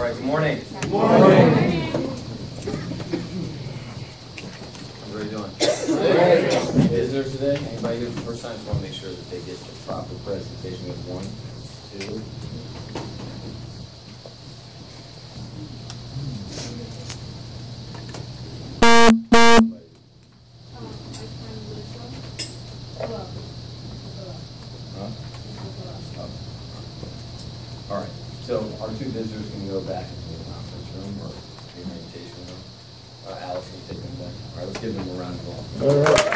right, good morning. Good morning. How are you doing? Great. Visitors today? Anybody here for the first time? Just want to make sure that they get the proper presentation. We have 1, 2. All right, so our 2 visitors can go back into the conference room or the orientation room. Alice, can you take them back? All right, let's give them a round of applause. All right.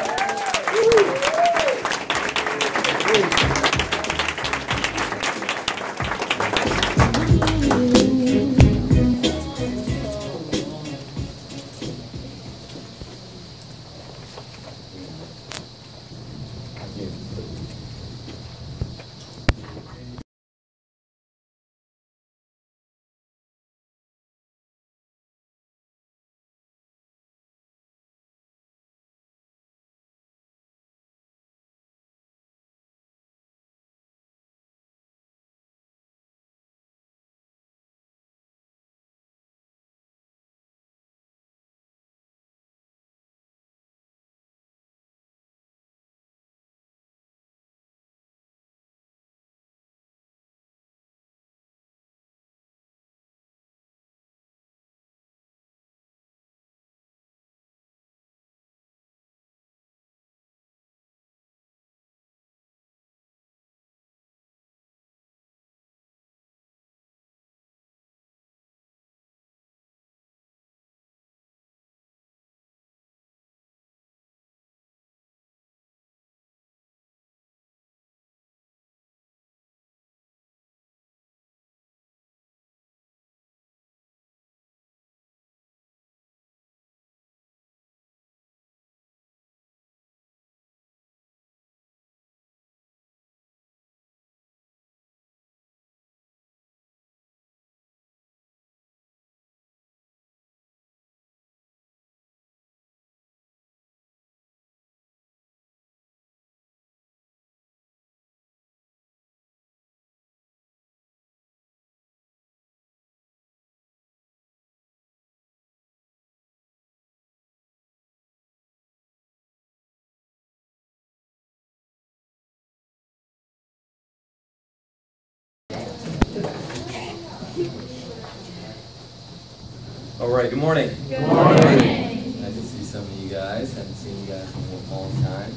All right, good morning. Good morning. Nice to see some of you guys. Haven't seen you guys in a long time.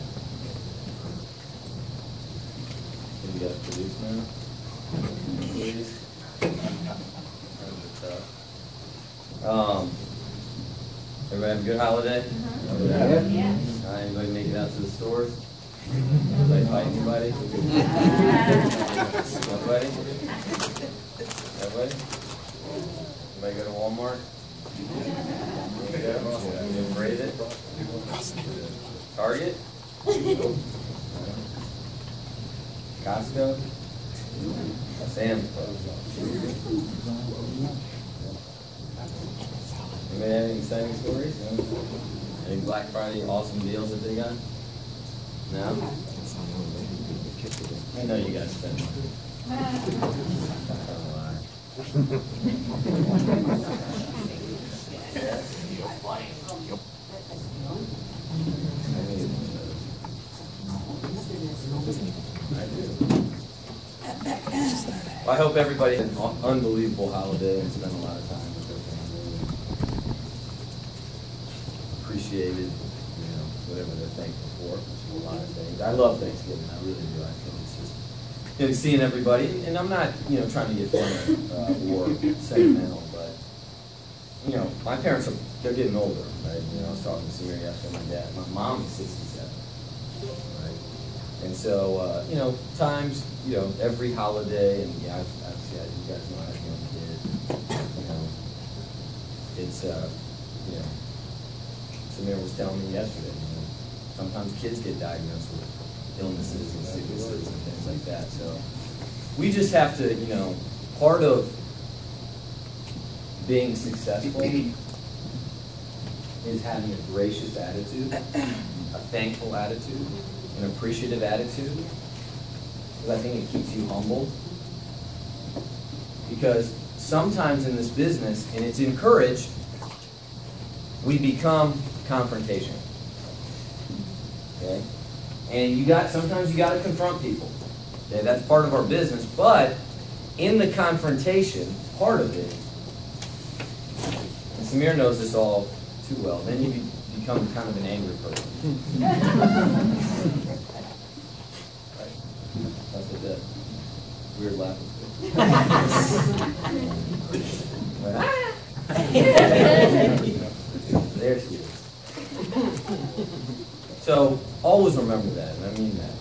Can you guys produce now? Please. Everybody have a good holiday? Yeah. Anybody make it out to the stores? Anybody fight anybody? Nobody? Everybody? Anybody go to Walmart? You rate it? Target? Costco? Sam's Club? Anybody have any exciting stories? No? Any Black Friday awesome deals that they got? No? I know you guys spend money. Don't lie. Well, I hope everybody had an unbelievable holiday and spent a lot of time with their family. Appreciated, whatever they're thankful for. There's a lot of things. I love Thanksgiving. I really do. I think it's just seeing everybody, and I'm not trying to get funny or sentimental, but my parents they're getting older, right? I was talking to Samir yesterday. My mom is 67, right? And so times every holiday, and yeah, obviously you guys know I have young kids. It's Samir was telling me yesterday. Sometimes kids get diagnosed with illnesses and sicknesses and things like that. So we just have to, part of being successful is having a gracious attitude, a thankful attitude, an appreciative attitude. Because I think it keeps you humble. Because sometimes in this business, and it's encouraged, we become confrontational. Okay? And sometimes you got to confront people. Okay? That's part of our business, but in the confrontation, part of it, and Samir knows this all too well, then you become kind of an angry person. Right? That's what that weird laugh is. There she is. So always remember that, and I mean that.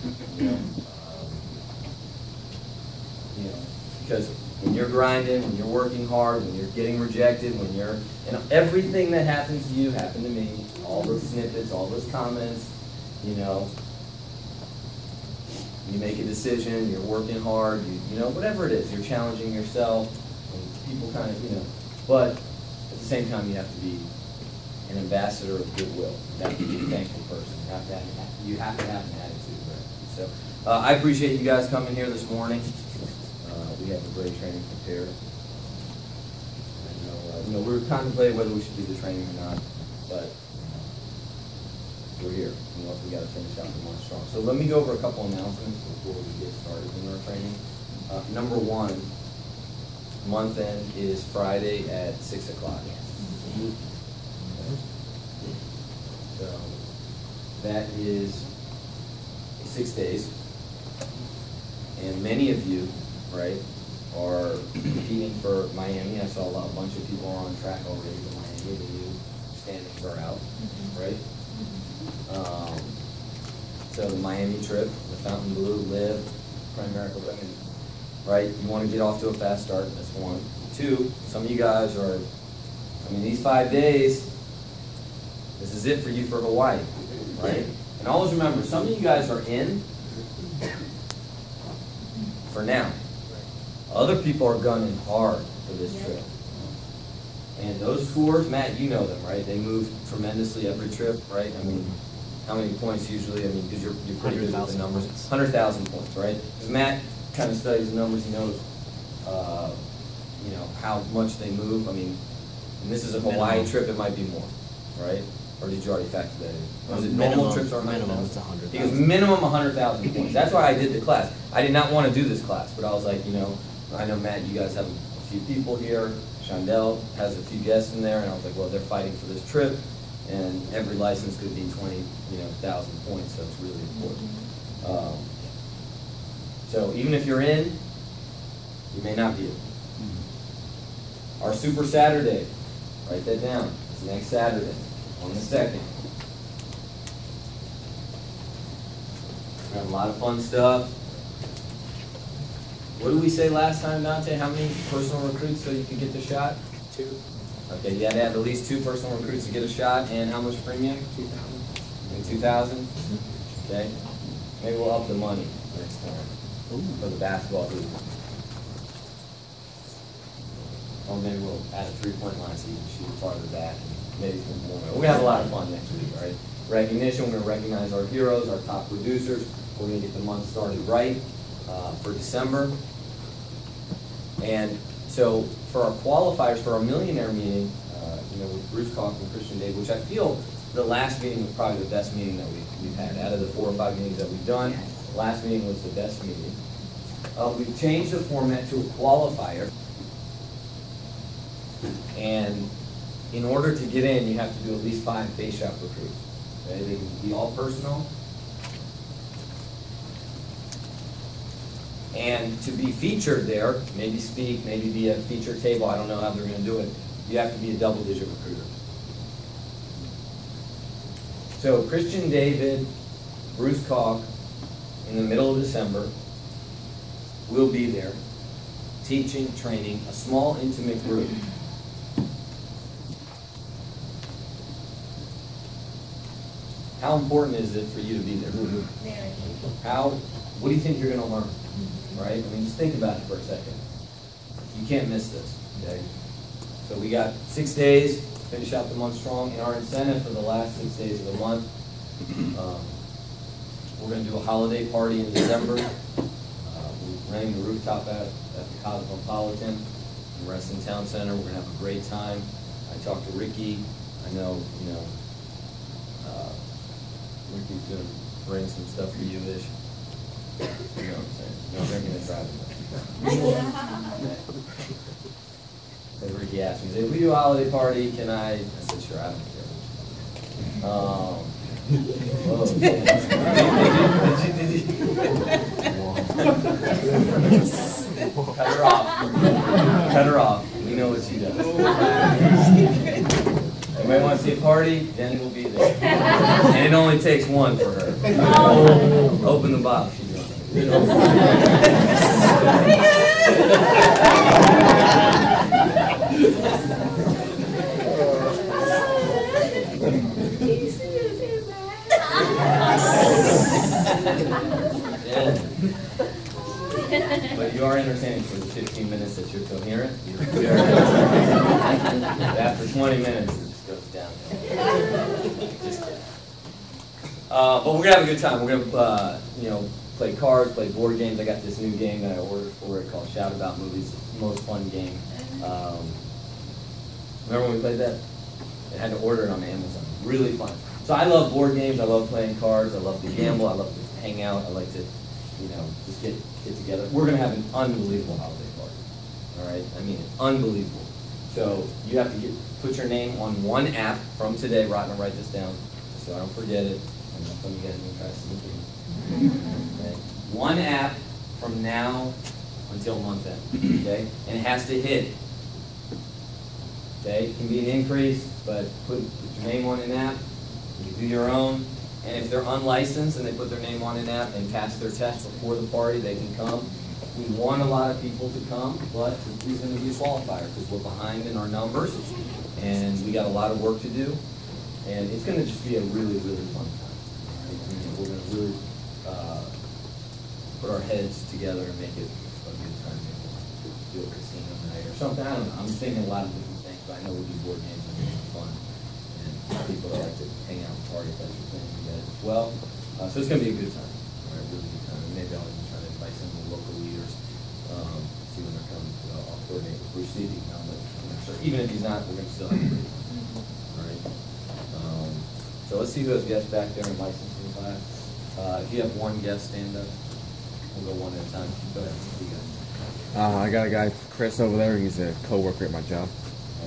Because when you're grinding, when you're working hard, when you're getting rejected, when you're, everything that happens to you happened to me. All those snippets, all those comments, you make a decision, you're working hard, whatever it is, you're challenging yourself, and people kind of, but at the same time you have to be an ambassador of goodwill. You have to be a thankful person. You have to have an attitude of gratitude. So I appreciate you guys coming here this morning. We have a great training prepared. We were contemplating whether we should do the training or not, but we're here. We got to finish out the month strong. So let me go over a couple announcements before we get started in our training. Number one, month end is Friday at 6 o'clock. So that is 6 days, and many of you, right, are competing for Miami. I saw a bunch of people are on track already for Miami. The new standings are out, right? So the Miami trip, the Fountain Blue, Live, Primerica, right? You want to get off to a fast start. That's one. Two, some of you guys are, these 5 days, this is it for you for Hawaii, right? And always remember, some of you guys are in for now. Other people are gunning hard for this trip. And those scores, Matt, you know them, right? They move tremendously every trip, right? How many points usually? Because you're pretty good with the numbers. 100,000 points, right? Because Matt kind of studies the numbers. He knows, how much they move. And this is a Hawaii trip. It might be more, right? Or did you already factor that in? Or is it normal trips are minimum? It's 100,000. Because minimum 100,000 points. That's why I did the class. I did not want to do this class, but I was like, I know Matt, you guys have a few people here. Shondell has a few guests in there, and I was like, well, they're fighting for this trip, and every license could be 20,000 points, so it's really important. So even if you're in, you may not be in. Our Super Saturday, write that down. It's next Saturday, on the 2nd. We have a lot of fun stuff. What did we say last time, Dante? How many personal recruits so you could get the shot? 2. Okay, you had to have at least 2 personal recruits to get a shot, and how much premium? 2,000. 2,000? Okay. Maybe we'll up the money next time for the basketball hoop. Or maybe we'll add a 3-point line so you can shoot farther back, and maybe some more. We're going to have a lot of fun next week, all right? Recognition, we're going to recognize our heroes, our top producers. We're going to get the month started right for December. And so for our qualifiers for our millionaire meeting, with Bruce Koch and Christian Dave, which I feel the last meeting was probably the best meeting that we've had. Out of the 4 or 5 meetings that we've done, the last meeting was the best meeting. We've changed the format to a qualifier. And in order to get in, you have to do at least 5 base shop recruits. Okay? They can be all personal. And to be featured there, maybe speak, maybe be a feature table, I don't know how they're going to do it, you have to be a double-digit recruiter. So Christian David, Bruce Koch, in the middle of December, will be there, teaching, training, a small, intimate group. How important is it for you to be there? What do you think you're going to learn? Right? Just think about it for a second. You can't miss this, okay? So we got 6 days, finish out the month strong, and our incentive for the last 6 days of the month, we're going to do a holiday party in December. We're renting the rooftop at the Cosmopolitan. in Reston Town Center. We're going to have a great time. I talked to Ricky. I know, Ricky's going to bring some stuff for you, Ish. You know what I'm saying? No drinking and driving. Ricky asked me, if we do a holiday party, can I said, sure, I don't care. Whoa. Cut her off. Cut her off. We know what she does. Anybody want to see a party? Then we'll be there. And it only takes one for her. Open the bottle. She's doing it. Yeah. But you are entertaining for the 15 minutes that you're coherent. After 20 minutes, it just goes downhill. Just kidding. But we're gonna have a good time. We're gonna, play cards, play board games. I got this new game that I ordered for it called Shout About Movies. It's the most fun game. Remember when we played that? I had to order it on Amazon. Really fun. So I love board games. I love playing cards. I love to gamble. I love to hang out. I like to, just get together. We're going to have an unbelievable holiday party. All right? I mean, it's unbelievable. So you have to put your name on one app from today. Rodney, write this down so I don't forget it. I'm not going to get it and try to sneak in. Okay? One app from now until month end. Okay? And it has to hit. Okay? It can be an increase, but put your name on an app. You do your own. And if they're unlicensed and they put their name on an app and pass their test before the party, they can come. We want a lot of people to come, but it's going to be a qualifier because we're behind in our numbers and we got a lot of work to do. And it's going to just be a really, really fun time. Right? I mean, we're going to really put our heads together and make it a good time. Maybe we'll do a casino night or something. I don't know. I'm thinking a lot of different things, but I know we'll do board games and it's fun. And people that like to hang out and party, that's your thing. As well. So it's going to be a good time. All right, really good time. And maybe I'll even try to invite some of the local leaders, see when they're coming. I'll coordinate with Bruce, see if he can come, but I'm not sure. Even if he's not, we're going to still have a great time. All right. So let's see who has guests back there in licensing class. If you have one guest, stand up. We'll go one at a time. Go ahead. What do you got? I got a guy, Chris, over there. He's a co-worker at my job.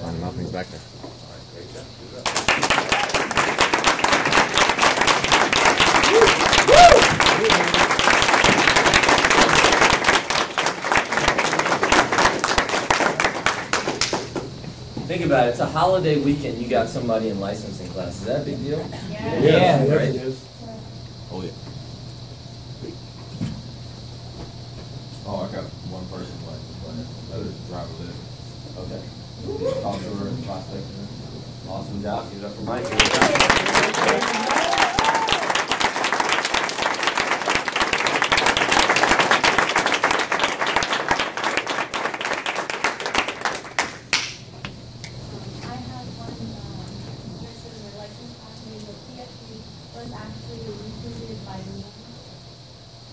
I don't know if he's back there. All right, great job. Good job. Think about it. It's a holiday weekend. You got somebody in licensing class. Is that a big deal? Yeah, right? it is. Oh, yeah. Oh, I got one person license, but others drive a little. Okay. Talk to her and prospect her. Awesome job. Give it up for Mike.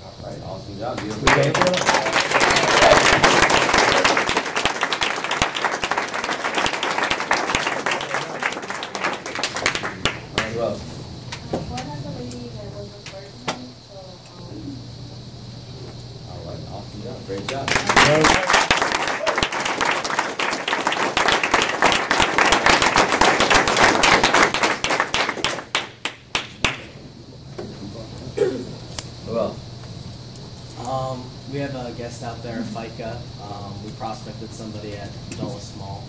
All right, awesome job. Beautiful. All right, awesome job. Great job. Who else? We have a guest out there, FICA. We prospected somebody at Dulles Mall,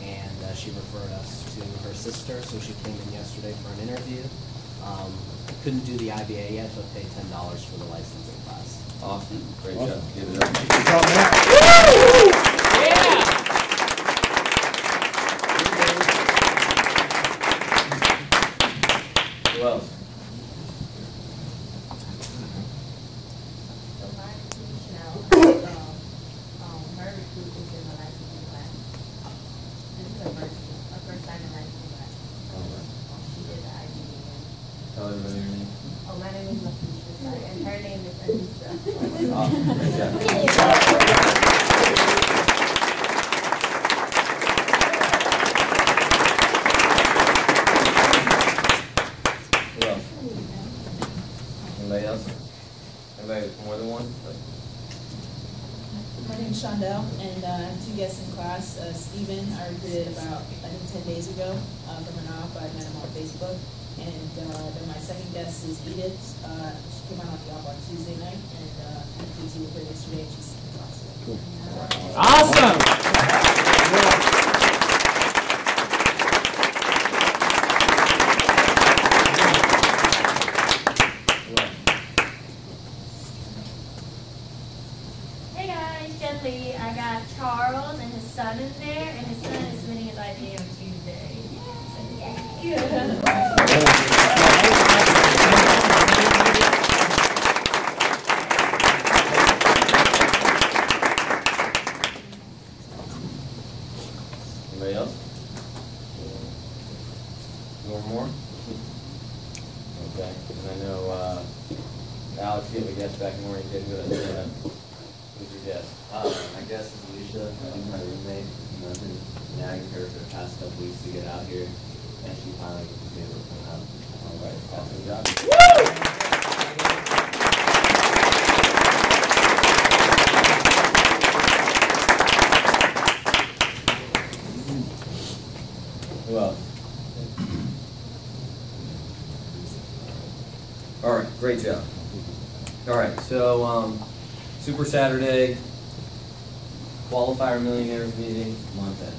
and she referred us to her sister, so she came in yesterday for an interview. Couldn't do the IBA yet, but paid $10 for the licensing class. Awesome. Great job. Give it up. Who else? Tell everybody your name. Oh, my name is Lakeisha, sorry, and her name is Anissa. Awesome. Great job. Anybody else? Anybody more than one? My name is Shondell, and I have 2 guests in class. Steven, I recruited about, I think, 10 days ago from an op. I met him on Facebook. And then my second guest is Edith. She came out on the op on Tuesday night, and I had PT with her yesterday, and she's awesome. Cool. Awesome. Hey guys, Jen Lee. I got Charles and his son in there, and his son is submitting his IPA on Tuesday. Yeah. Anybody else? More? Okay, and I know, Alex, you have a guest back in the morning, you didn't go to who's your guest? My guest is Alicia. She's my roommate. I've been nagging her for the past couple weeks to get out here, and she finally was able to come out. All right, awesome job. Who else? All right, great job. All right, so Super Saturday, Qualifier Millionaires meeting, month end,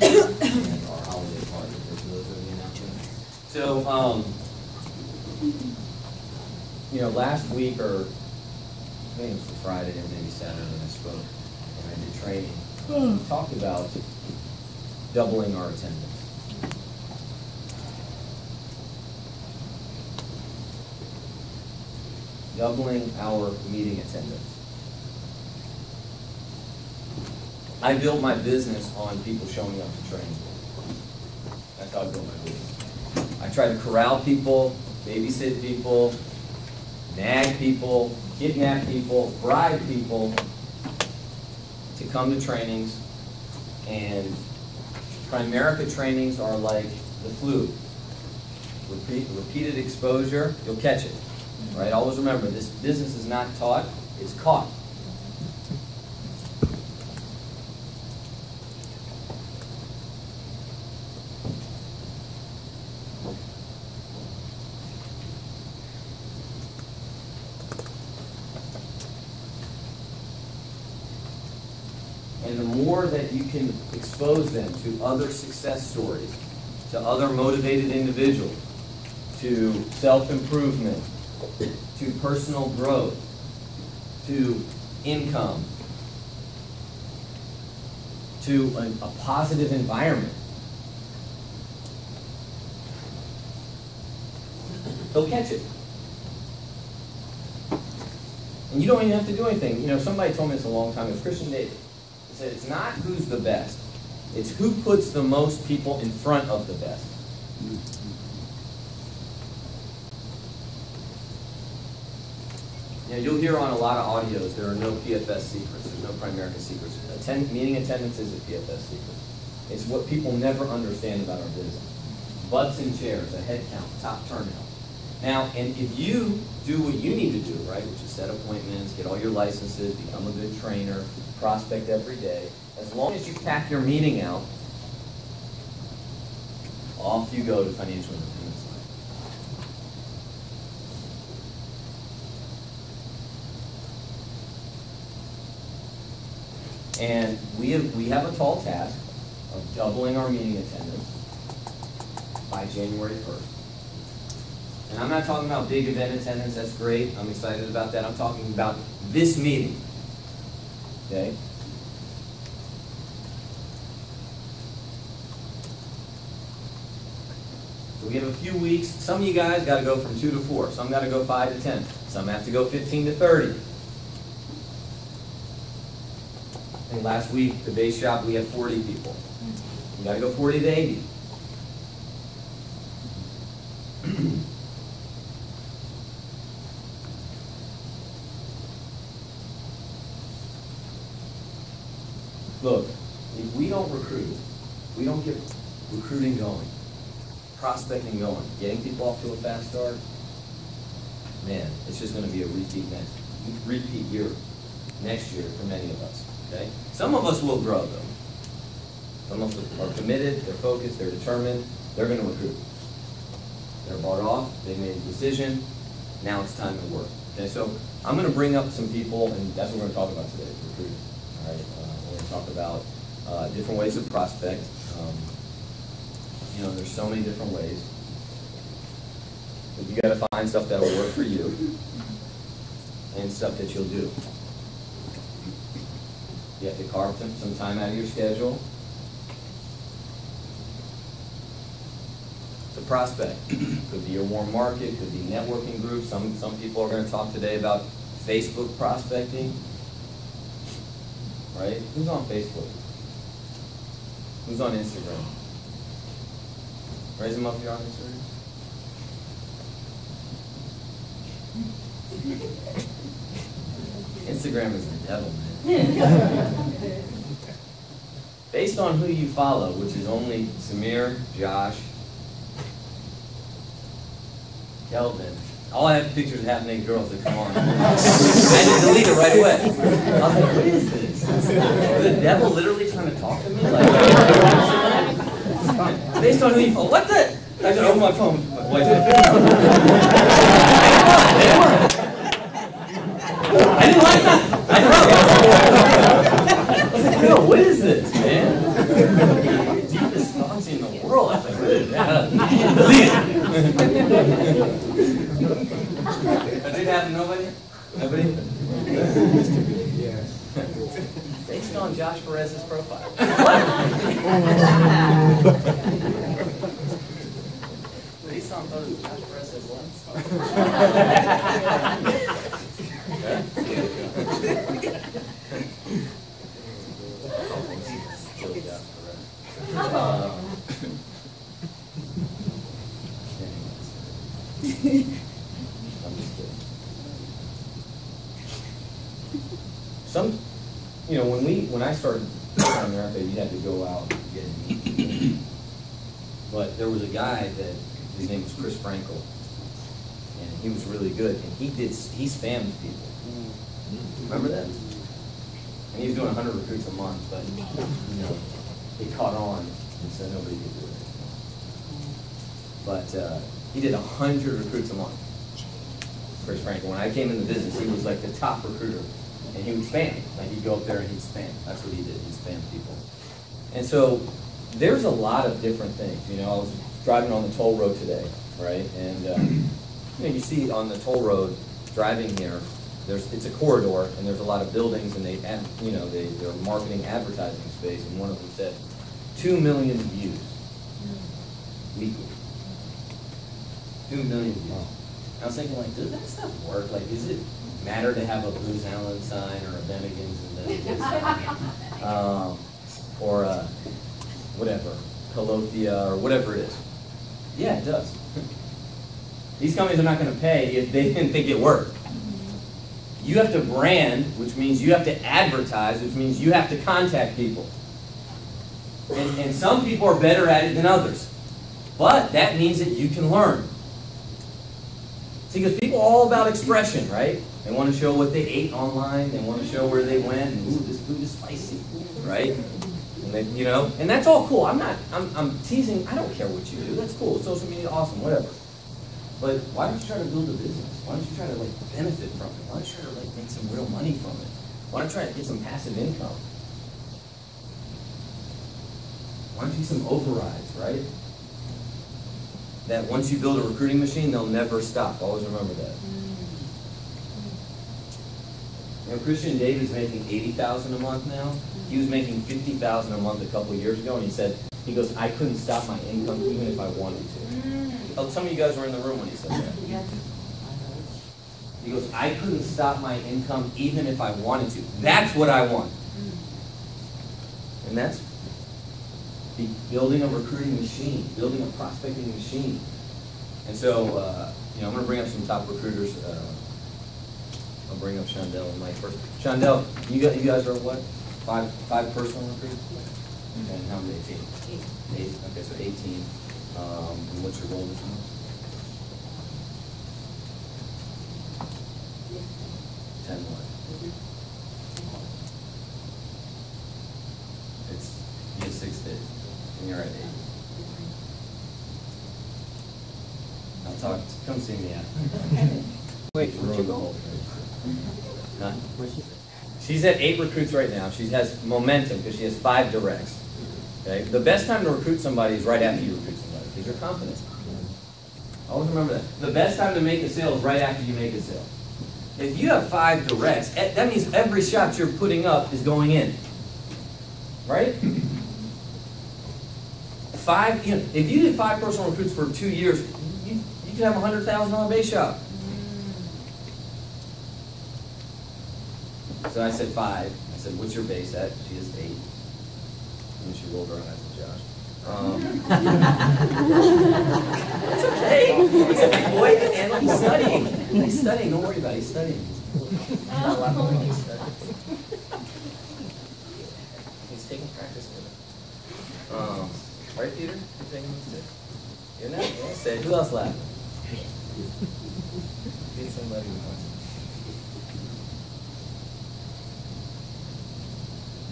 and our holiday party for those of you announcing. So, last week, or I think it was Friday or maybe Saturday when I spoke, and I did training, we talked about doubling our attendance. Doubling our meeting attendance. I built my business on people showing up to training. That's how I built my business. I try to corral people, babysit people, nag people, kidnap people, bribe people to come to trainings. And Primerica trainings are like the flu. Repeated exposure, you'll catch it. Right? Always remember, this business is not taught, it's caught. And the more that you can expose them to other success stories, to other motivated individuals, to self-improvement, to personal growth, to income, to a positive environment, they'll catch it. And you don't even have to do anything. Somebody told me this a long time ago. It was Christian David. He said, it's not who's the best. It's who puts the most people in front of the best. You'll hear on a lot of audios, there are no PFS secrets. There's no Primerica secrets. Meeting attendance is a PFS secret. It's what people never understand about our business. Butts in chairs, a head count, top turnout. Now, and if you do what you need to do, right, which is set appointments, get all your licenses, become a good trainer, prospect every day, as long as you pack your meeting out, off you go to financial independence. And we have a tall task of doubling our meeting attendance by January 1st. And I'm not talking about big event attendance, that's great, I'm excited about that. I'm talking about this meeting, okay? So we have a few weeks. Some of you guys got to go from 2 to 4. Some got to go 5 to 10. Some have to go 15 to 30. I think last week, the base shop, we had 40 people. You got to go 40 to 80. Look, if we don't recruit, we don't get recruiting going, prospecting going, getting people off to a fast start, man, it's just gonna be a repeat year next year for many of us, okay? Some of us will grow though. Some of us are committed, they're focused, they're determined, they're gonna recruit. They're bought off, they made a decision, now it's time to work. Okay, so I'm gonna bring up some people, and that's what we're gonna talk about today, recruiting. All right, we're gonna talk about different ways to prospect. You know, there's so many different ways. But you gotta find stuff that'll work for you, and stuff that you'll do. You have to carve some time out of your schedule to prospect. Could be your warm market, could be networking groups. Some people are going to talk today about Facebook prospecting. Right? Who's on Facebook? Who's on Instagram? Raise them up if you're on Instagram. Instagram is the devil, man. Based on who you follow, which is only Samir, Josh, Kelvin. All I have pictures of half-naked girls that come on. I had to delete it right away. I was like, what is this? The devil literally trying to talk to me? Like, based on who you follow. What the? I had to open my phone. Wait, I didn't like that. I know. Yo, what is this, man? Deepest thoughts in the world. I was like, delete it. Does it happen? Nobody? Nobody? Based on Josh Perez's profile. What? Based on photos of Josh Perez as what? I'm just kidding. You know, when I started in Primerica, you had to go out and get to meet people. But there was a guy that his name was Chris Frankel, and he was really good, and he spammed people. Remember that? And he was doing 100 recruits a month, but you know, it caught on, and so nobody could do it. But he did 100 recruits a month. Chris Frankel. When I came in the business, he was like the top recruiter, and he would spam. Like he'd go up there and he'd spam. That's what he did. He'd spam people. And so there's a lot of different things. You know, I was driving on the toll road today, right? And you know, you see on the toll road driving here, it's a corridor, and there's a lot of buildings, and they're marketing advertising space, and one of them said 2 million views weekly. 2 million views. I was thinking, like, does that stuff work? Like, does it matter to have a Booz Allen sign or a Bennigan's and Bennigan's or whatever, Colothia or whatever it is? Yeah, it does. These companies are not going to pay if they didn't think it worked. You have to brand, which means you have to advertise, which means you have to contact people. And some people are better at it than others. But that means that you can learn. See, because people are all about expression, right? They want to show what they ate online. They want to show where they went. And, ooh, this food is spicy, right? And they, you know, and that's all cool. I'm teasing. I don't care what you do. That's cool. Social media, awesome, whatever. But why don't you try to build a business? Why don't you try to like benefit from it? Why don't you try to like make some real money from it? Why don't you try to get some passive income? Why don't you get some overrides, right? That once you build a recruiting machine, they'll never stop. Always remember that. You know, Christian David's making $80,000 a month now. He was making $50,000 a month a couple of years ago, and he goes, I couldn't stop my income even if I wanted to. Oh, some of you guys were in the room when he said that. He goes, I couldn't stop my income even if I wanted to. That's what I want. And that's building a recruiting machine, building a prospecting machine. And so, you know, I'm going to bring up some top recruiters. I'll bring up Shondell and Mike first. Shondell, you guys are what? Five personal recruits? And how many teams? 8. Okay, so 18. And what's your role this month? 10 what? You have 6 days, and you're at 8. I'll talk, come see me after. Wait, Ruin the whole thing. Huh? She's at 8 recruits right now. She has momentum because she has 5 directs. Okay? The best time to recruit somebody is right after you recruit somebody because you're confident. Always remember that. The best time to make a sale is right after you make a sale. If you have 5 directs, that means every shot you're putting up is going in. Right? 5, if you did 5 personal recruits for 2 years, you could have a $100,000 base shop. So I said 5. I said, what's your base at? She is 8. And she rolled her eyes at Josh. It's okay. He's a big boy and he's studying. He's studying. Don't worry about it. He's studying. He's taking practice with it. Right, Peter? You're taking this too? You're not? Yeah, say it. Who else laughed? Get somebody who wants.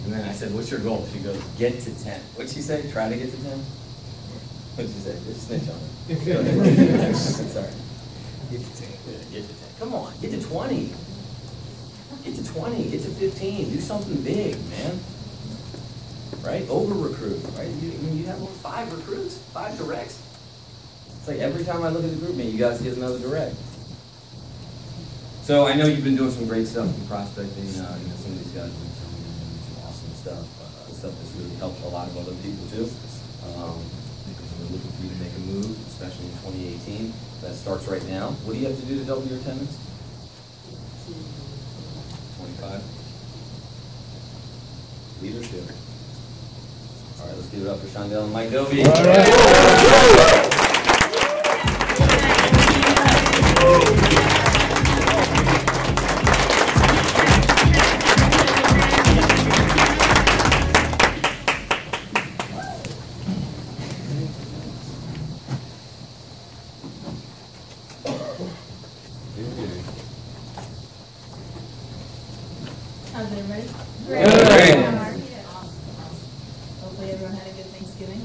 And then I said, what's your goal? She goes, get to 10. What'd she say? Try to get to 10? What'd she say? Just snitch on her. Go ahead. Sorry. Get to 10. Get to 10. Come on. Get to 20. Get to 20. Get to 15. Do something big, man. Right? Over-recruit. Right? You have 5 recruits. 5 directs. It's like every time I look at the group, man, you guys get another direct. So I know you've been doing some great stuff in prospecting. Some of these guys have been some awesome stuff. Stuff that's really helped a lot of other people too. Because we're looking for you to make a move, especially in 2018. That starts right now. What do you have to do to double your attendance? 25. Leadership. All right, let's give it up for Shondell and Mike Dovey. How's everybody? Great. Hopefully everyone had a good Thanksgiving.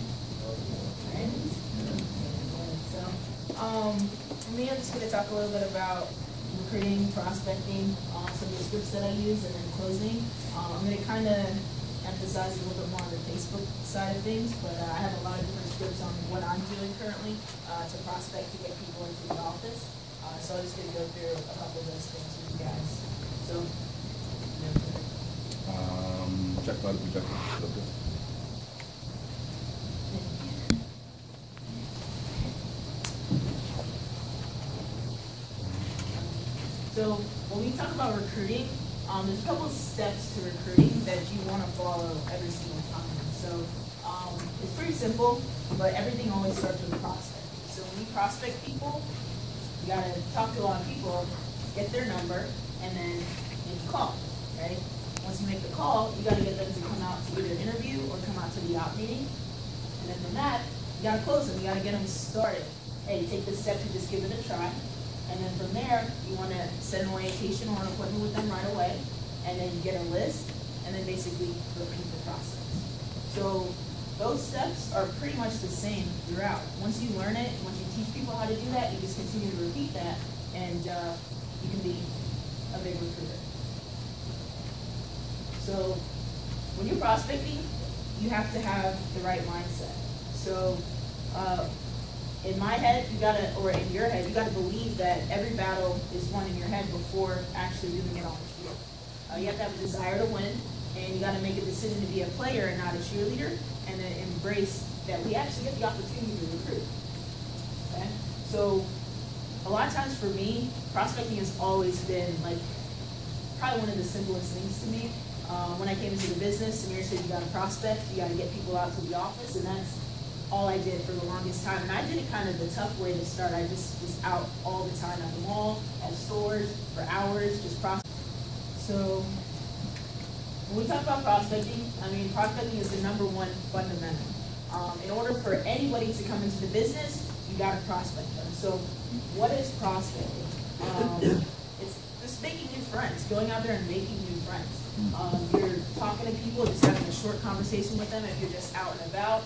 Alright. So, for me, I'm just going to talk a little bit about recruiting, prospecting, some of the scripts that I use, and then closing. I'm going to kind of emphasize a little bit more on the Facebook side of things, but I have a lot of different scripts on what I'm doing currently to prospect to get people into the office. So I'm just going to go through a couple of those things with you guys. So, Check button, check button. So when we talk about recruiting, there's a couple of steps to recruiting that you want to follow every single time. So it's pretty simple, but everything always starts with prospecting. So when you prospect people, you got to talk to a lot of people, get their number, and then make a call, right? Once you make the call, you got to get them to come out to either interview or come out to the op meeting. And then from that, you got to close them. You got to get them started. Hey, take this step to just give it a try. And then from there, you want to send an orientation or an appointment with them right away. And then you get a list, and then basically repeat the process. So those steps are pretty much the same throughout. Once you learn it, once you teach people how to do that, you just continue to repeat that, and you can be a big recruiter. So when you're prospecting, you have to have the right mindset. So in my head, you gotta, or in your head, you gotta believe that every battle is won in your head before actually doing it on the field. You have to have a desire to win, and you gotta make a decision to be a player and not a cheerleader, and then embrace that we actually get the opportunity to recruit. Okay? So a lot of times for me, prospecting has always been like probably one of the simplest things to me. When I came into the business, Samir said you got to prospect, you got to get people out to the office, and that's all I did for the longest time. And I did it kind of the tough way to start. I just was out all the time at the mall, at stores, for hours, just prospecting. So when we talk about prospecting, I mean, prospecting is the #1 fundamental. In order for anybody to come into the business, you got to prospect them. So what is prospecting? It's just making new friends. friends, going out there and making new friends. You're talking to people, just having a short conversation with them. If you're just out and about,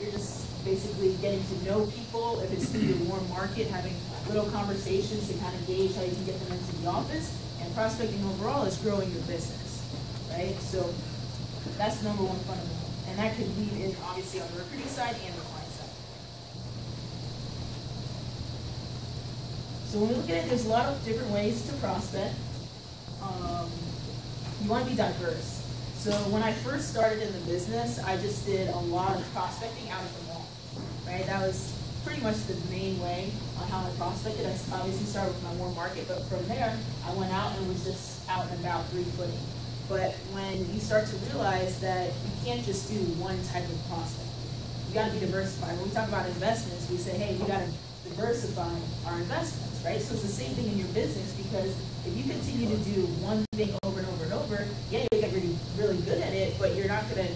you're just basically getting to know people. If it's through your warm market, having little conversations to kind of gauge how you can get them into the office. And prospecting overall is growing your business, right? So that's the number one fundamental. And that could lead in, obviously, on the recruiting side and the client side. So when we look at it, there's a lot of different ways to prospect. You want to be diverse. So when I first started in the business, I just did a lot of prospecting out at the mall, right? That was pretty much the main way on how I prospected. I obviously started with my warm market, but from there, I went out and was just out and about 3-footing. But when you start to realize that you can't just do one type of prospect, you got to be diversified. When we talk about investments, we say, hey, we got to diversify our investments, right? So it's the same thing in your business, because if you continue to do one thing over and over and over, yeah, you get really good at it, but you're not going to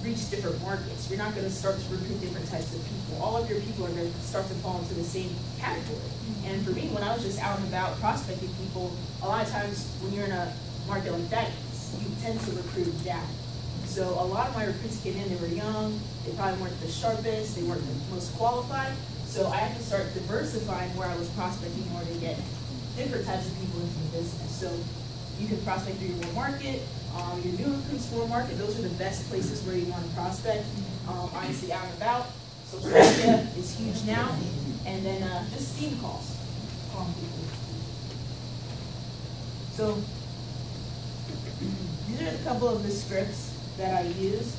reach different markets. You're not going to start to recruit different types of people. All of your people are going to start to fall into the same category. And for me, when I was just out and about prospecting people, a lot of times when you're in a market like that, you tend to recruit down. So a lot of my recruits came in, they were young, they probably weren't the sharpest, they weren't the most qualified. So I had to start diversifying where I was prospecting in order to get different types of people into the business. So you can prospect through your warm market, your new recruits warm market. Those are the best places where you want to prospect. Obviously out and about. Social media is huge now. And then just steam calls. Calling people. So these are a couple of the scripts that I use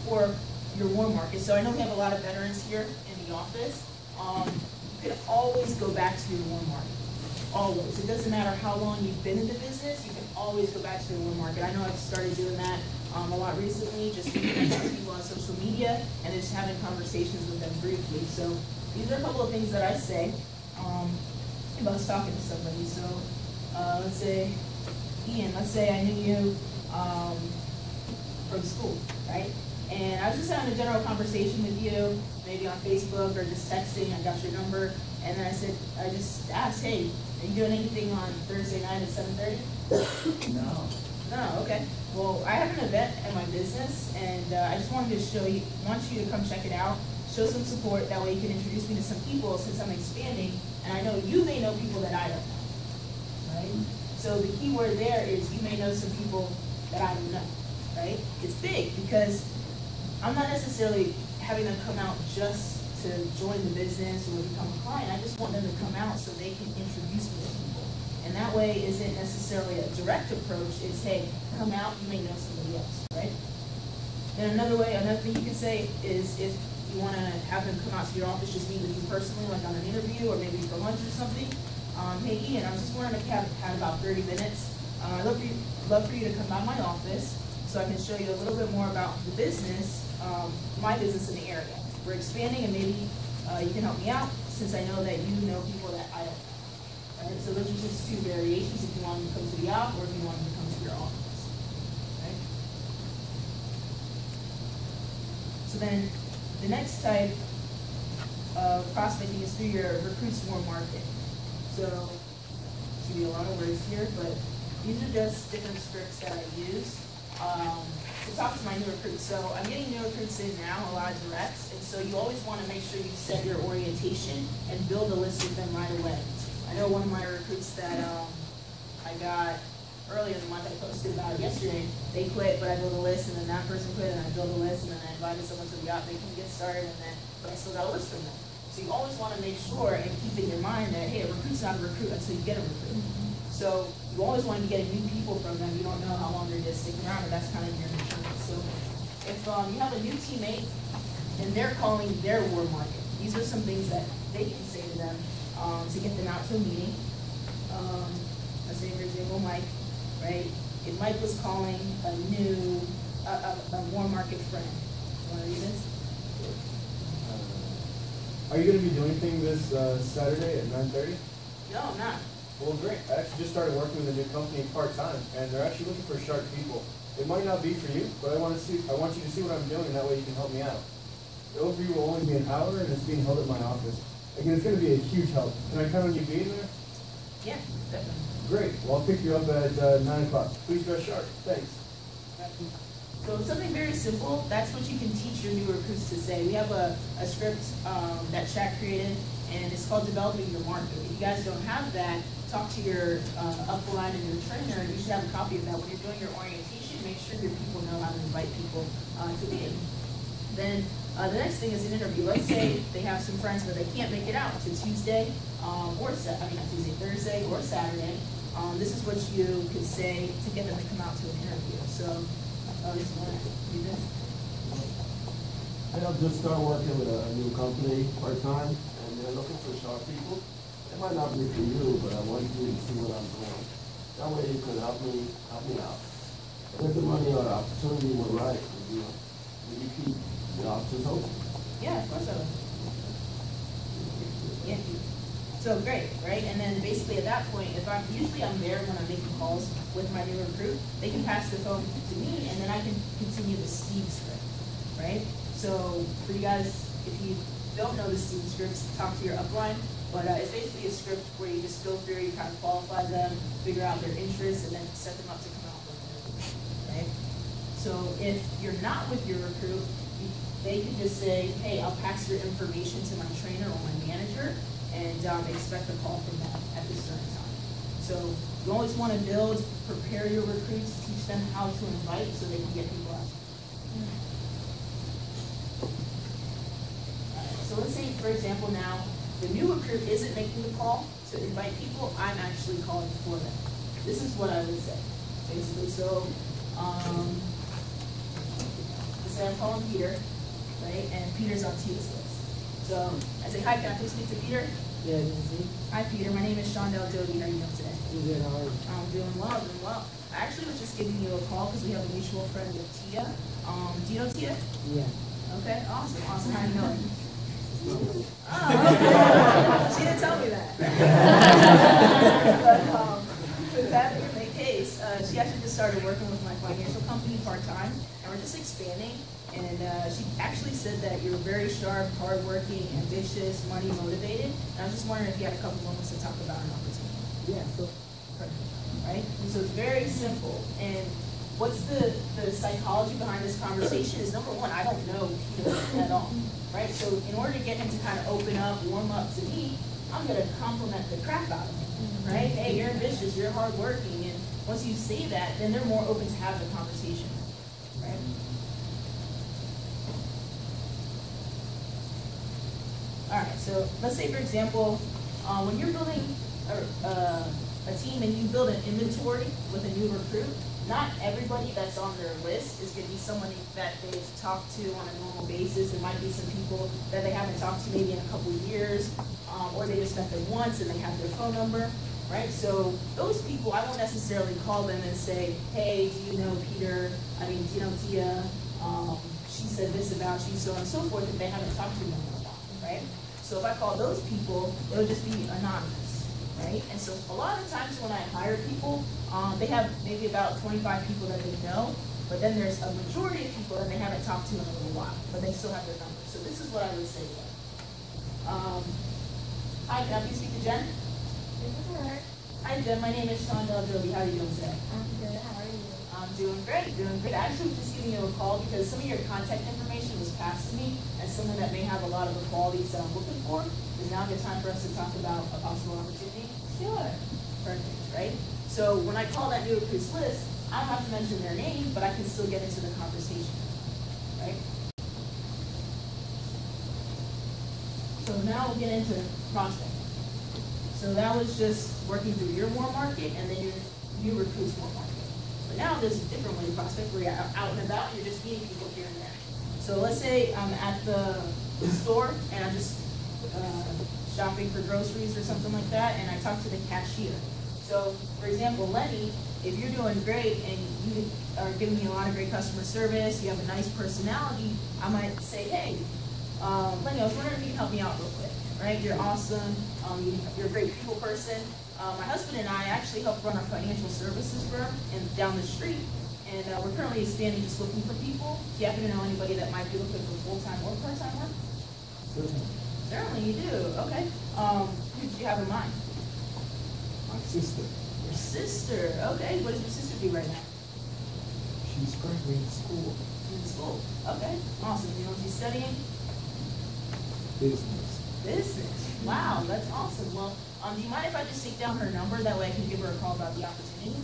for your warm market. So I know we have a lot of veterans here in the office. You can always go back to your warm market. Always. It doesn't matter how long you've been in the business, you can always go back to your warm market. I know I've started doing that a lot recently, just connecting with people on social media and just having conversations with them briefly. So these are a couple of things that I say if I was talking to somebody. So let's say, Ian, let's say I knew you from school, right? And I was just having a general conversation with you, maybe on Facebook or just texting. I got your number, and then I just asked, hey, are you doing anything on Thursday night at 7:30? No, okay. Well, I have an event at my business, and I just wanted to want you to come check it out, show some support. That way you can introduce me to some people since I'm expanding, and I know you may know people that I don't know, right? So the key word there is you may know some people that I don't know, right? It's big because I'm not necessarily having them come out just to join the business or become a client. I just want them to come out so they can introduce me to people. And that way isn't necessarily a direct approach. It's, hey, come out, you may know somebody else, right? And another thing you can say is if you want to have them come out to your office, just meet with you personally, like on an interview or maybe for lunch or something. Hey, Ian, I was just wondering if you had about 30 minutes. I'd love for you to come by my office so I can show you a little bit more about the business, my business in the area. We're expanding, and maybe you can help me out since I know that you know people that I don't know. Right? So those are just two variations if you want them to come to the op or if you want them to come to your office. Right? So then the next type of prospecting is through your recruits warm market. So there's going to be a lot of words here, but these are just different scripts that I use to talk to my new recruits. So I'm getting new recruits in now, a lot of directs, and so you always want to make sure you set your orientation and build a list with them right away. I know one of my recruits that I got earlier in the month, I posted about it yesterday, they quit, but I built a list, and then that person quit, and I built a list, and then I invited someone to the op, they can get started, but I still got a list from them. So you always want to make sure and keep in your mind that, hey, a recruit's not a recruit until you get a recruit. So you always want to be getting new people from them. You don't know how long they're going to stick around, and that's kind of your insurance. So if you have a new teammate and they're calling their warm market, these are some things that they can say to them to get them out to a meeting. Let's say, for example, Mike, right? If Mike was calling a warm market friend, you want to read this? Are you going to be doing anything this Saturday at 9:30? No, I'm not. Well, great. I actually just started working with a new company part-time, and they're actually looking for sharp people. It might not be for you, but I want you to see what I'm doing, that way you can help me out. The overview will only be an hour, and it's being held at my office. Again, it's going to be a huge help. Can I count on you being there? Yeah, definitely. Great. Well, I'll pick you up at 9 o'clock. Please dress sharp. Thanks. So something very simple, that's what you can teach your new recruits to say. We have a script that Shaq created, and it's called Developing Your Market. If you guys don't have that, talk to your upline and your trainer, and you should have a copy of that. When you're doing your orientation, make sure your people know how to invite people to the meeting. Then the next thing is an interview. Let's say they have some friends, but they can't make it out to Thursday, Thursday or Saturday. This is what you could say to get them to come out to an interview. So, just want to do this. I'll just start working with a new company part-time, and they're looking for sharp people. It might not be for you, but I want you to see what I'm doing. That way you can help me out. If the money or the opportunity were right, would you keep the options open? Yeah, of course I would. Yeah. So great, right? And then basically at that point, I'm there when I'm making calls with my new recruit, they can pass the phone to me, and then I can continue the Steve script, right? So for you guys, if you don't know the Steve scripts, talk to your upline. But it's basically a script where you just go through, you kind of qualify them, figure out their interests, and then set them up to come out with an interview, right? So if you're not with your recruit, they can just say, hey, I'll pass your information to my trainer or my manager, and expect a call from them at this certain time. So you always want to prepare your recruits, teach them how to invite so they can get people out. So let's say, for example, now, the new recruit isn't making the call to invite people, I'm actually calling for them. This is what I would say, basically. So, let's say I'm calling Peter, right? And Peter's on Tia's list. So I say, hi, can I please speak to Peter? Yeah, you see? Hi, Peter. My name is Shondell Doty. How are you doing today? Good, how are you? I'm doing well, doing well. I actually was just giving you a call because we have a mutual friend with Tia. Do you know Tia? Yeah. Okay, awesome. How are you doing? Oh, okay. She didn't tell me that. But with that being the case, she actually just started working with my financial company part-time, and we're just expanding. And she actually said that you're very sharp, hardworking, ambitious, money motivated. And I was just wondering if you had a couple moments to talk about an opportunity. Yeah, so. Perfect. Right? And so it's very simple. And what's the psychology behind this conversation is, number one, I don't know Peter at all. Right? So in order to get him to kind of open up, warm up to me, I'm going to compliment the crap out of him. Right? Hey, you're ambitious, you're hardworking. And once you say that, then they're more open to have the conversation. Right? All right, so let's say, for example, when you're building a team and you build an inventory with a new recruit, not everybody that's on their list is going to be someone that they've talked to on a normal basis. There might be some people that they haven't talked to maybe in a couple of years, or they just met them once and they have their phone number, right? So those people, I won't necessarily call them and say, hey, do you know Peter? Do you know Tia? She said this about you, so on and so forth, if they haven't talked to them in a while, right? So if I call those people, it'll just be anonymous, right? And so a lot of times when I hire people, they have maybe about 25 people that they know, but then there's a majority of people that they haven't talked to in a little while, but they still have their number. So this is what I would say to them. Hi, can I please speak to Jen? This is her. Hi, Jen. My name is Shondell Doty. How are you doing today? I'm good. How are you? I'm doing great, doing great. I actually was just giving you a call because some of your contact information was passed to me as someone that may have a lot of the qualities that I'm looking for. Is now a good time for us to talk about a possible opportunity? Sure. Perfect, right? So when I call that new recruits list, I don't have to mention their name, but I can still get into the conversation, right? So now we'll get into prospecting. So that was just working through your warm market and then your new recruits warm market. But now there's a different way to prospect where you're out and about and you're just meeting people here and there. So let's say I'm at the store and I'm just shopping for groceries or something like that, and I talk to the cashier. So, for example, Lenny, if you're doing great and you are giving me a lot of great customer service, you have a nice personality, I might say, hey, Lenny, I was wondering if you can help me out real quick, right? You're awesome, you're a great people person. My husband and I actually help run a financial services firm down the street, and we're currently expanding, just looking for people. Do you happen to know anybody that might be looking for full-time or part-time work? Certainly you do, okay. Who did you have in mind? My sister. Your sister. Okay, what does your sister do right now? She's currently in school, She's in school. Okay, awesome. You know what she's studying? business. Business. Wow, that's awesome. Well, do you mind if I just take down her number? That way I can give her a call about the opportunity.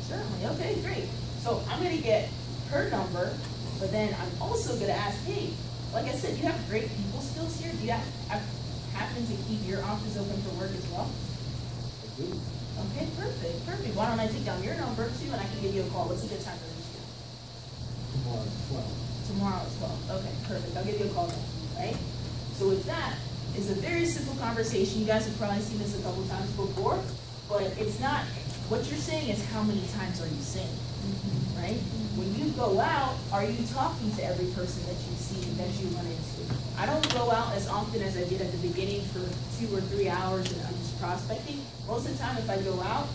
Certainly. Okay, great. So I'm going to get her number, but then I'm also going to ask, hey, like I said, you have great people skills here. Do you happen to keep your office open for work as well? I do. Okay, perfect, perfect. Why don't I take down your number too, and I can give you a call. What's a good time to reach you? Tomorrow at 12. Tomorrow at 12. Okay, perfect. I'll give you a call then, right? So with that, it's a very simple conversation. You guys have probably seen this a couple times before, but it's not, what you're saying is how many times are you saying, right? When you go out, are you talking to every person that you see, that you run into? I don't go out as often as I did at the beginning for 2 or 3 hours and I'm just prospecting. Most of the time if I go out,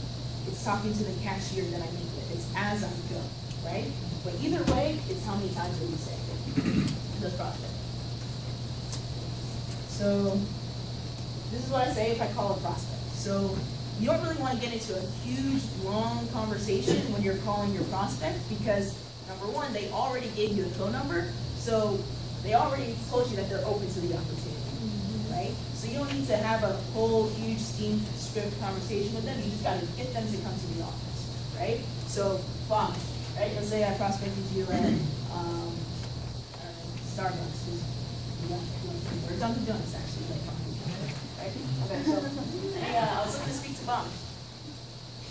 it's talking to the cashier that I meet with. It's as I go, right? But either way, it's how many times are you saying it, the prospect. So this is what I say if I call a prospect. So you don't really want to get into a huge, long conversation when you're calling your prospect because, number one, they already gave you the phone number, so they already told you that they're open to the opportunity, right? So you don't need to have a whole huge steam script conversation with them. You just got to get them to come to the office, right? So, Bob, right? Let's say I prospected you at Starbucks, or Dunkin' Donuts, actually, like right? Okay, so hey, I was looking to speak to Bob.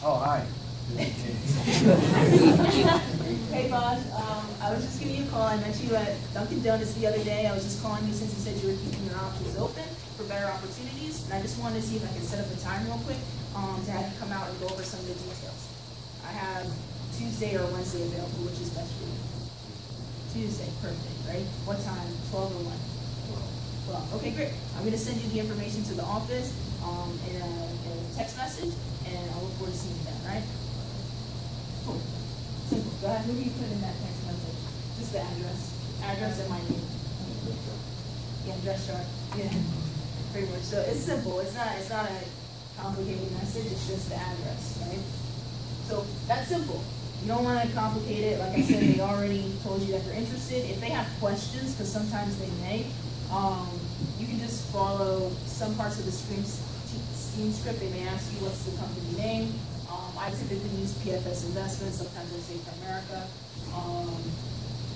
Oh, hi. Hey, Bob. I was just giving you a call. I met you at Dunkin' Donuts the other day. I was just calling you since you said you were keeping your options open for better opportunities, and I just wanted to see if I could set up a time real quick to have you come out and go over some of the details. I have Tuesday or Wednesday available, which is best for you. Tuesday, perfect, right? What time? 12 or 1? 12. Okay, great. I'm going to send you the information to the office in a text message, and I'll look forward to seeing you then, right? Cool. Simple. Go ahead. Who do you put in that text message? Just the address. Address and my name. Yeah, dress chart. Yeah, pretty much. So it's simple. It's not a complicated message. It's just the address, right? So that's simple. You don't want to complicate it. Like I said, they already told you that they're interested. If they have questions, because sometimes they may, you can just follow some parts of the steam script. They may ask you what's the company name. I typically use PFS Investments. Sometimes I say Primerica.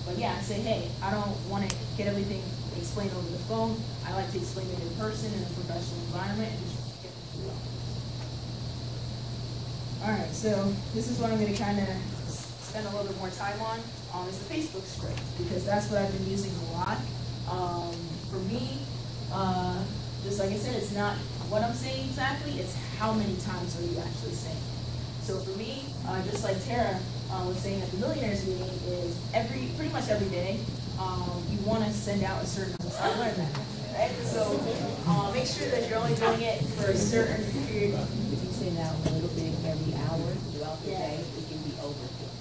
But yeah, I say, hey, I don't want to get everything explained over the phone. I like to explain it in person in a professional environment and just get it through. All right, so this is what I'm going to kind of spend a little bit more time on is the Facebook script, because that's what I've been using a lot. For me, just like I said, it's not what I'm saying exactly, it's how many times are you actually saying it. So for me, just like Tara was saying at the Millionaires meeting, is pretty much every day, you want to send out a certain amount. I learned that, right? So make sure that you're only doing it for a certain period. If you send out a little bit every hour throughout the day, it can be overkill.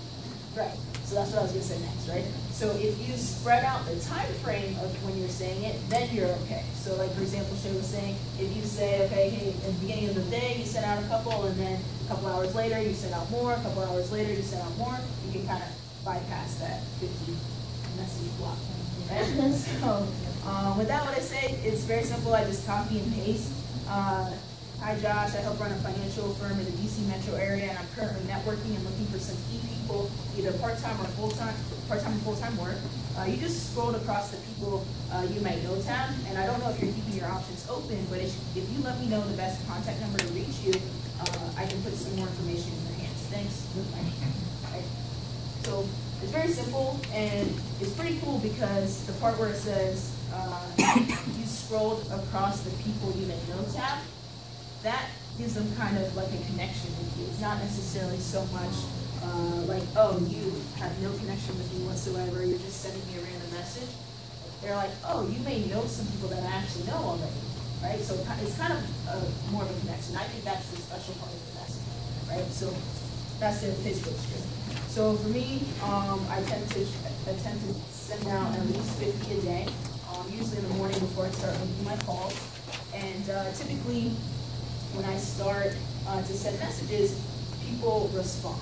Right. So that's what I was going to say next, right? So if you spread out the time frame of when you're saying it, then you're okay. So like, for example, Shay was saying, if you say, okay, hey, at the beginning of the day, you send out a couple, and then a couple hours later, you send out more, a couple hours later, you send out more, you can kind of bypass that 50 message block. Right? So with that, what I say, it's very simple. I just copy and paste. Hi, Josh. I help run a financial firm in the DC metro area, and I'm currently networking and looking for some key people, either part-time or full-time work. You just scrolled across the people you might know tab, and I don't know if you're keeping your options open, but if you let me know the best contact number to reach you, I can put some more information in your hands. Thanks. Right. So it's very simple, and it's pretty cool because the part where it says you scrolled across the people you may know tab, that gives them kind of like a connection with you. It's not necessarily so much like, oh, you have no connection with me whatsoever, you're just sending me a random message. They're like, oh, you may know some people that I actually know already, right? So it's kind of more of a connection. I think that's the special part of the message, right? So that's the Facebook script. So for me, I tend to send out at least 50 a day, usually in the morning before I start making my calls. And typically, when I start to send messages, people respond,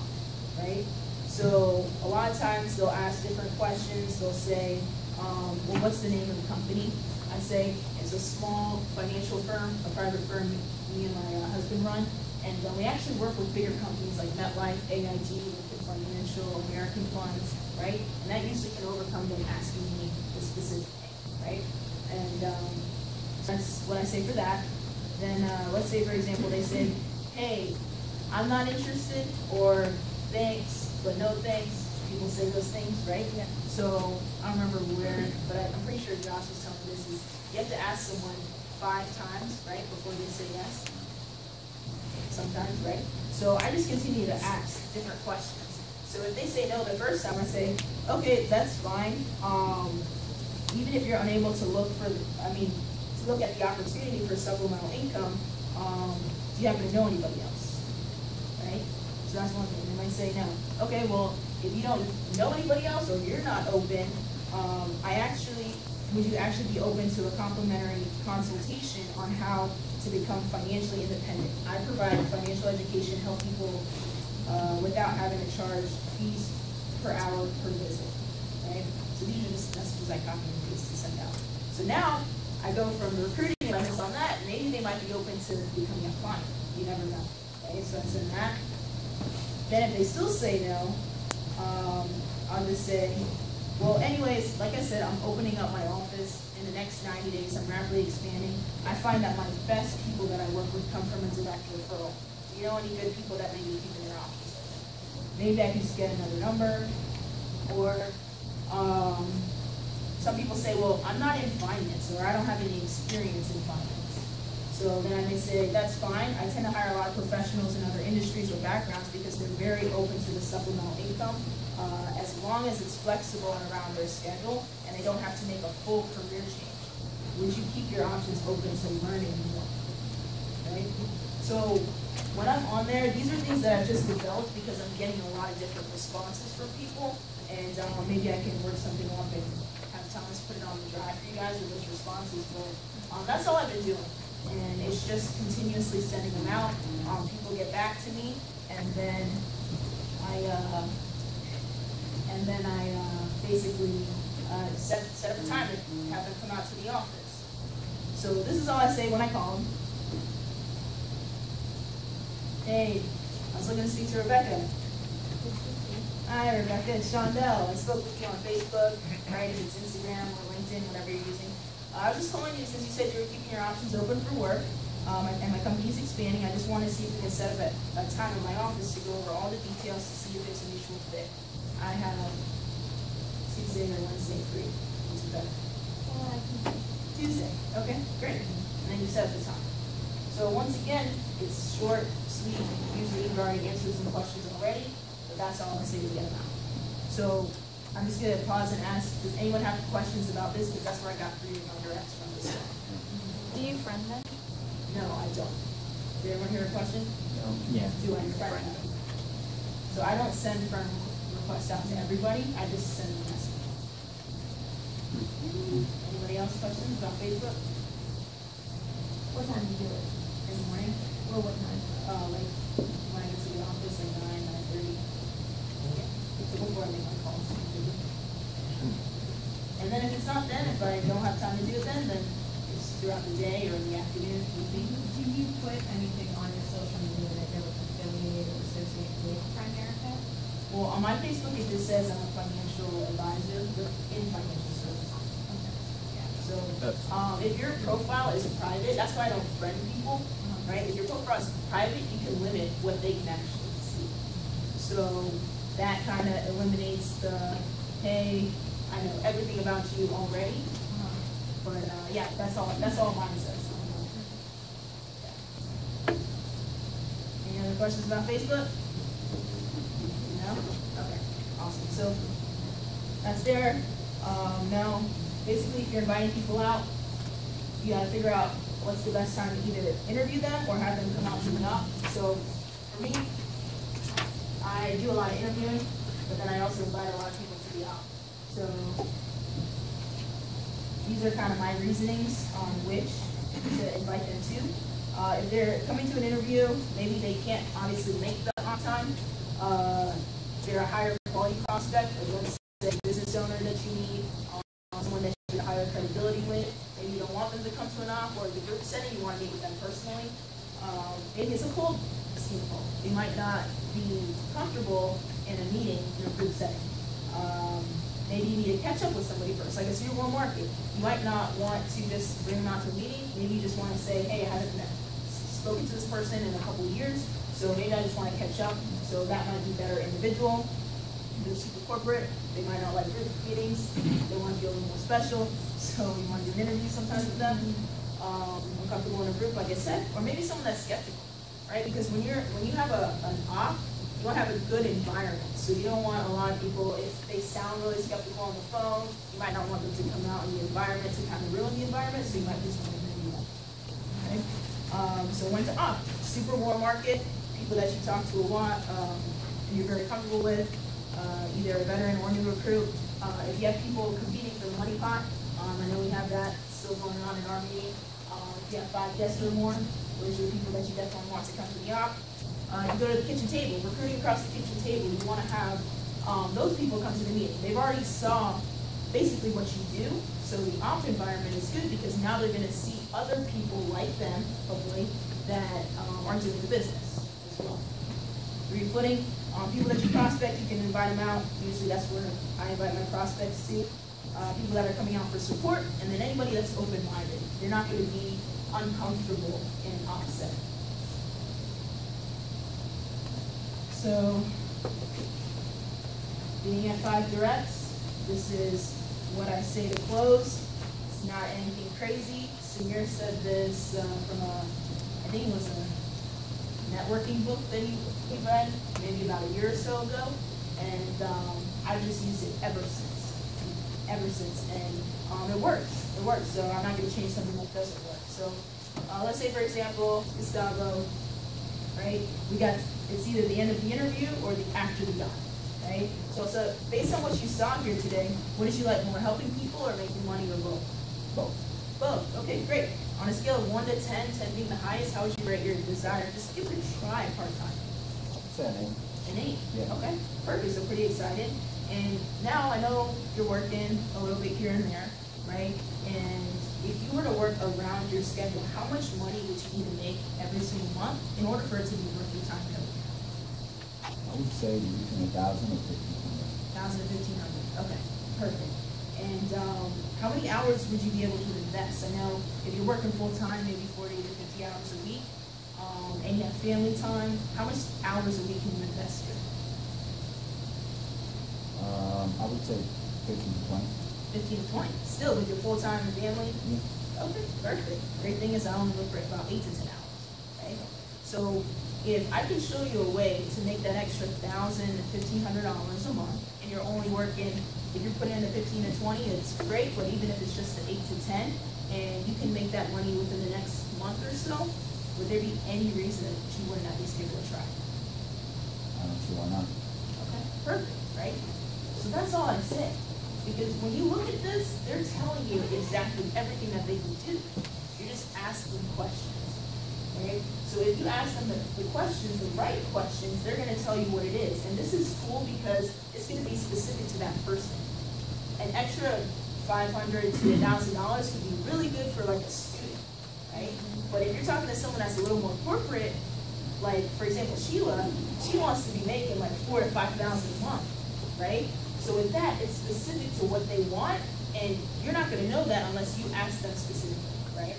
right? So a lot of times they'll ask different questions. They'll say, well, what's the name of the company? I say, it's a small financial firm, a private firm me and my husband run. And we actually work with bigger companies like MetLife, AIG, Lincoln Financial, American Funds, right? And that usually can overcome them asking me the specific thing, right? And that's what I say for that. Then let's say, for example, they say, hey, I'm not interested, or thanks, but no thanks. People say those things, right? Yeah. So I don't remember where, but I'm pretty sure Josh was telling me this is you have to ask someone 5 times, right, before they say yes. Sometimes, right? So I just continue to ask different questions. So if they say no the first time, I say, okay, that's fine. Even if you're unable to look for, to look at the opportunity for supplemental income, do you happen to know anybody else, right? So that's one thing. They might say no. Okay, well, if you don't know anybody else or you're not open, would you actually be open to a complimentary consultation on how to become financially independent? I provide financial education, help people without having to charge fees per hour per visit, right? So these are just messages I copy and paste to send out. So now I go from the recruiting awareness on that, maybe they might be open to becoming a client. You never know, right? So I send that. Then if they still say no, I'll just say, well, anyways, like I said, I'm opening up my office in the next 90 days. I'm rapidly expanding. I find that my best people that I work with come from a direct referral. Do you know any good people that may be keeping their office? Maybe I can just get another number. Or some people say, well, I'm not in finance, or I don't have any experience in finance. So then I may say, that's fine. I tend to hire a lot of professionals in other industries or backgrounds because they're very open to the supplemental income. As long as it's flexible and around their schedule, and they don't have to make a full career change. Would you keep your options open to learning more? Right? So when I'm on there, these are things that I've just developed because I'm getting a lot of different responses from people, and maybe I can work something up and have Thomas put it on the drive for you guys with those responses. But that's all I've been doing, and it's just continuously sending them out. People get back to me, and then I basically set up a time to have them come out to the office. So this is all I say when I call them. Hey, I was looking to speak to Rebecca. Hi, Rebecca, it's Shondell. I spoke with you on Facebook, right? If it's Instagram or LinkedIn, whatever you're using. I was just calling you since you said you were keeping your options open for work, and my company is expanding. I just want to see if we can set up a time in my office to go over all the details to see if it's a mutual fit. I have Tuesday or Wednesday free. Which is better? Tuesday. Okay, great. And then you set up the time. So once again, it's short, sweet. Usually you've already answered some questions already, but that's all I say to get them out. So I'm just going to pause and ask, does anyone have questions about this? Because that's where I got 3 of my directs from this one. Do you friend them? No, I don't. Did everyone hear a question? No. Yeah. Do I friend them? So I don't send friend requests out to everybody. I just send a message. Anybody else questions about Facebook? What time do you do it? In the morning? Or what time? Like when I get to the office, like 9:30. Yeah, before I make my calls. And then if it's not then, if I don't have time to do it then it's throughout the day or in the afternoon, evening. Do you put anything on your social media that you're affiliated or associated with Primerica? Well, on my Facebook, it just says I'm a financial advisor in financial services. Okay. Yeah. So if your profile is private, that's why I don't friend people, right? If your profile is private, you can limit what they can actually see. So that kind of eliminates the, hey, I know everything about you already. But yeah, that's all mine says. Yeah. Any other questions about Facebook? No? Okay, awesome. So that's there. Now, basically, if you're inviting people out, you gotta figure out what's the best time to either interview them or have them come out to the op. So for me, I do a lot of interviewing, but then I also invite a lot of people to the op. So these are kind of my reasonings on which to invite them to. If they're coming to an interview, maybe they can't obviously make the on time. They're a higher quality prospect, or let's say business owner that you need, someone that you have higher credibility with. Maybe you don't want them to come to an op or the group setting, you want to meet with them personally. Maybe it's a cold call. They might not be comfortable in a meeting in a group setting. Maybe you need to catch up with somebody first. Like it's your warm market. You might not want to just bring them out to a meeting. Maybe you just want to say, hey, I haven't spoken to this person in a couple of years, so maybe I just want to catch up. So that might be better individual. They're super corporate. They might not like group meetings. They want to feel a little more special. So you want to do an interview sometimes with them. Uncomfortable in a group, like I said, or maybe someone that's skeptical, right? Because when you have an op, you want to have a good environment. So you don't want a lot of people, if they sound really skeptical on the phone, you might not want them to come out in the environment to kind of ruin the environment, so you might just want to interview them. Okay? So when to opt, super warm market, people that you talk to a lot, and you're very comfortable with, either a veteran or new recruit. If you have people competing for the money pot, I know we have that still going on in our meeting. If you have 5 guests or more, those are the people that you definitely want to come to the op. You go to the kitchen table, recruiting across the kitchen table, you want to have those people come to the meeting. They've already saw basically what you do, so the opt environment is good because now they're going to see other people like them, hopefully, that are doing the business as well. Refooting, people that you prospect, you can invite them out. Usually that's where I invite my prospects to. People that are coming out for support, and then anybody that's open-minded. They're not going to be uncomfortable in an opt setting. So, being at 5 directs, this is what I say to close. It's not anything crazy. Samir said this from I think it was a networking book that he read maybe about a year or so ago, and I've just used it ever since, and it works. It works. So I'm not going to change something that doesn't work. So let's say, for example, Gustavo, right? It's either the end of the interview or the after the op, right? So based on what you saw here today, what did you like more, helping people or making money, or both? Both. Both. Okay, great. On a scale of 1 to 10, 10 being the highest, how would you rate your desire? Just give it a try part-time. Say an 8. An 8? Yeah. Okay, perfect. So pretty excited. And now I know you're working a little bit here and there, right? And if you were to work around your schedule, how much money would you need to make every single month in order for it to be worth your time? I would say between 1,000 or 1,500. 1,000 to 1,500. Okay, perfect. And how many hours would you be able to invest? I know if you're working full time, maybe 40 to 50 hours a week, and you have family time, how much hours a week can you invest here? I would say 15 to 20. 15 to 20. Still with your full time and family? Yeah. Okay, perfect. Great thing is I only look for about 8 to 10 hours. Right? So if I can show you a way to make that extra $1,000 to $1,500 a month, and you're only working, if you're putting in the 15 to 20, it's great. But even if it's just the 8 to 10, and you can make that money within the next month or so, would there be any reason that you wouldn't at least give it a try? I don't see why not. Okay, perfect, right? So that's all I say. Because when you look at this, they're telling you exactly everything that they can do. You're just asking questions, right? So if you ask them the questions, the right questions, they're going to tell you what it is. And this is cool because it's going to be specific to that person. An extra $500 to $1,000 could be really good for like a student, right? But if you're talking to someone that's a little more corporate, like for example Sheila, she wants to be making like $4,000 to $5,000 a month, right? So with that, it's specific to what they want, and you're not going to know that unless you ask them specifically, right?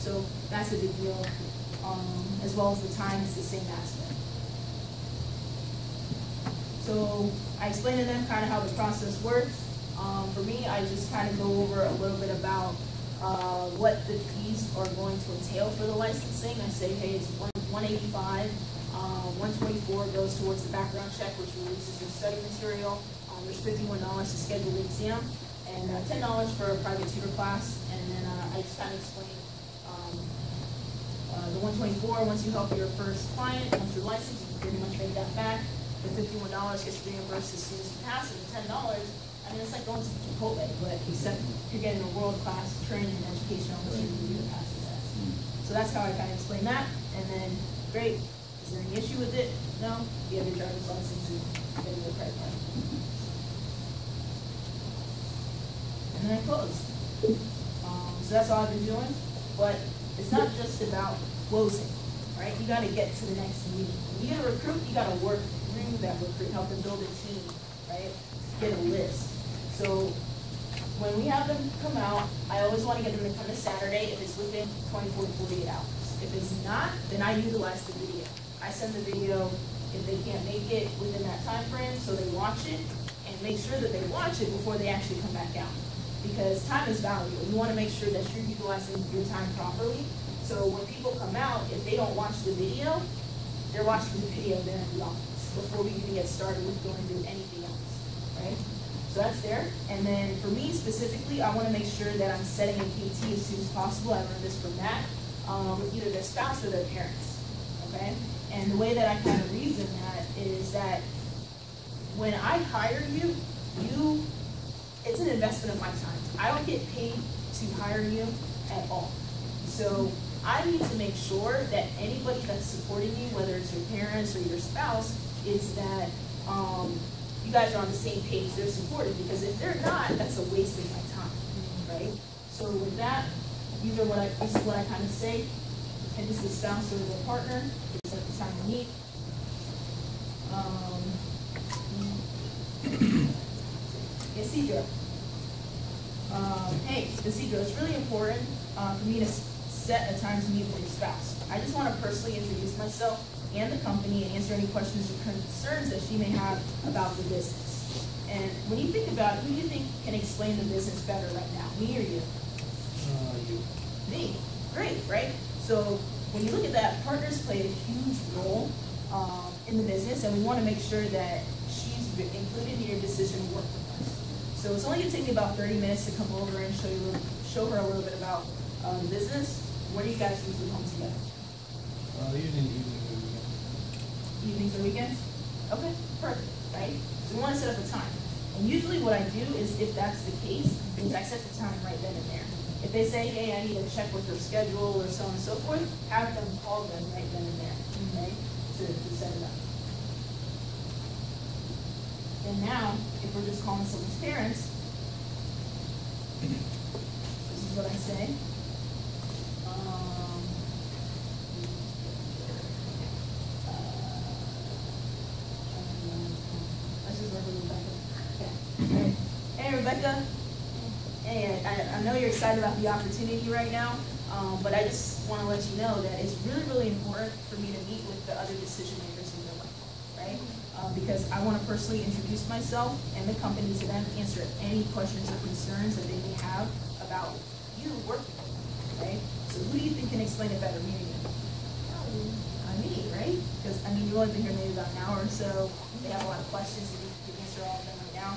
So that's a big deal. As well as the time, it's the same aspect. So I explained to them kind of how the process works. For me, I just kind of go over a little bit about what the fees are going to entail for the licensing. I say, hey, it's $185, $124 goes towards the background check, which releases your study material. There's $51 to schedule the exam, and $10 for a private tutor class. And then I just kind of explain the $124, once you help your first client, once you're licensed, you can pretty much make that back. The $51 gets reimbursed as soon as you pass it. The $10, I mean, it's like going to Chipotle, but except you're getting a world-class training and education on what you can do to pass the test. So that's how I kind of explain that. And then, great, is there any issue with it? No? You have your driver's license and you have your credit card. And then I close. So that's all I've been doing. But it's not just about closing, right? You got to get to the next meeting. When you get a recruit, you got to work through that recruit, help them build a team, right? Get a list. So when we have them come out, I always want to get them to come this Saturday if it's within 24 to 48 hours. If it's not, then I utilize the video. I send the video if they can't make it within that time frame, so they watch it and make sure that they watch it before they actually come back out. Because time is valuable. You want to make sure that you're utilizing your time properly. So when people come out, if they don't watch the video, they're watching the video there in the office before we even get started with going to do anything else, right? So that's there. And then for me specifically, I want to make sure that I'm setting a PT as soon as possible. I learned this from Matt, either their spouse or their parents, okay? And the way that I kind of reason that is that when I hire you, it's an investment of my time. I don't get paid to hire you at all. So I need to make sure that anybody that's supporting you, whether it's your parents or your spouse, is that you guys are on the same page, they're supported. Because if they're not, that's a waste of my time, right? So with that, this is what I kind of say. And this is the spouse or the partner. It's at the time to meet. Isidro. Hey, Isidro, it's really important for me to set a time to meet with your spouse. I just want to personally introduce myself and the company and answer any questions or concerns that she may have about the business. And when you think about it, who do you think can explain the business better right now, me or you? You. Me. Great, right? So when you look at that, partners play a huge role in the business, and we want to make sure that she's included in your decision to work with us. So it's only going to take me about 30 minutes to come over and show her a little bit about the business. When do you guys usually come together? Usually evenings or weekends. Evenings or weekends? Okay, perfect, right? So we want to set up a time. And usually what I do is, if that's the case, is I set the time right then and there. If they say, hey, I need to check with their schedule or so on and so forth, have them call them right then and there, right, to set it up. And now, if we're just calling someone's parents, this is what I say. Let's just work with Rebecca. Okay. Hey, Rebecca. Hey, I know you're excited about the opportunity right now, but I just want to let you know that it's really, really important for me to meet with the other decision makers in your life, right? Because I want to personally introduce myself and the company to them, answer any questions or concerns that they may have about you working with them, right? So who do you think can explain it better, me or you? Me, right? Because, I mean, you've only been here maybe about an hour or so. They have a lot of questions, and you can answer all of them right now.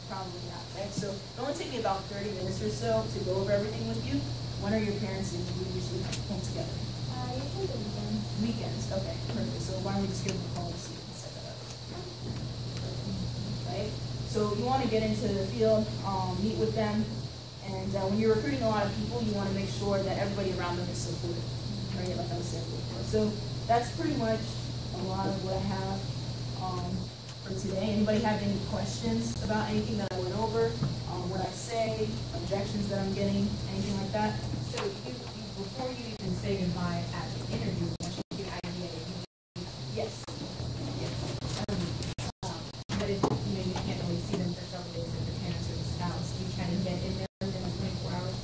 Probably not, right? So it only take me about 30 minutes or so to go over everything with you. When are your parents and you usually home together? Usually the weekends. Weekends, okay, perfect. So why don't we just give them a call to see if we can set that up? Right? So you want to get into the field, meet with them, and when you're recruiting a lot of people, you want to make sure that everybody around them is supported, right? Like I was saying before. So that's pretty much a lot of what I have for today. Anybody have any questions about anything that I went over? What I say, objections that I'm getting, anything like that? So before you even say goodbye at the interview, once you get an idea that you Yes. but if you can't really see them for several days with the parents or the spouse, you try to get in there within 24 hours.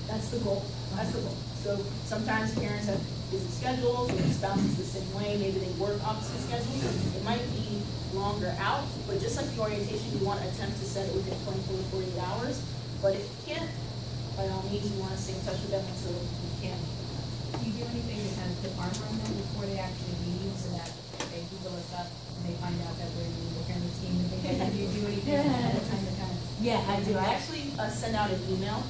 That's the goal. That's the goal. So sometimes parents have busy schedules, or the spouse is the same way. Maybe they work opposite schedules. It might be longer out, but just like the orientation, you want to attempt to set it within 24 to 48 hours. But if you can't, by all means, you want to stay in touch with them until you can. Do you do anything to kind of put armor on them before they actually leave, so that they Google us up and they find out that we're the family team? And they do you do anything ahead of time to kind of? Yeah, I do. I actually send out an email.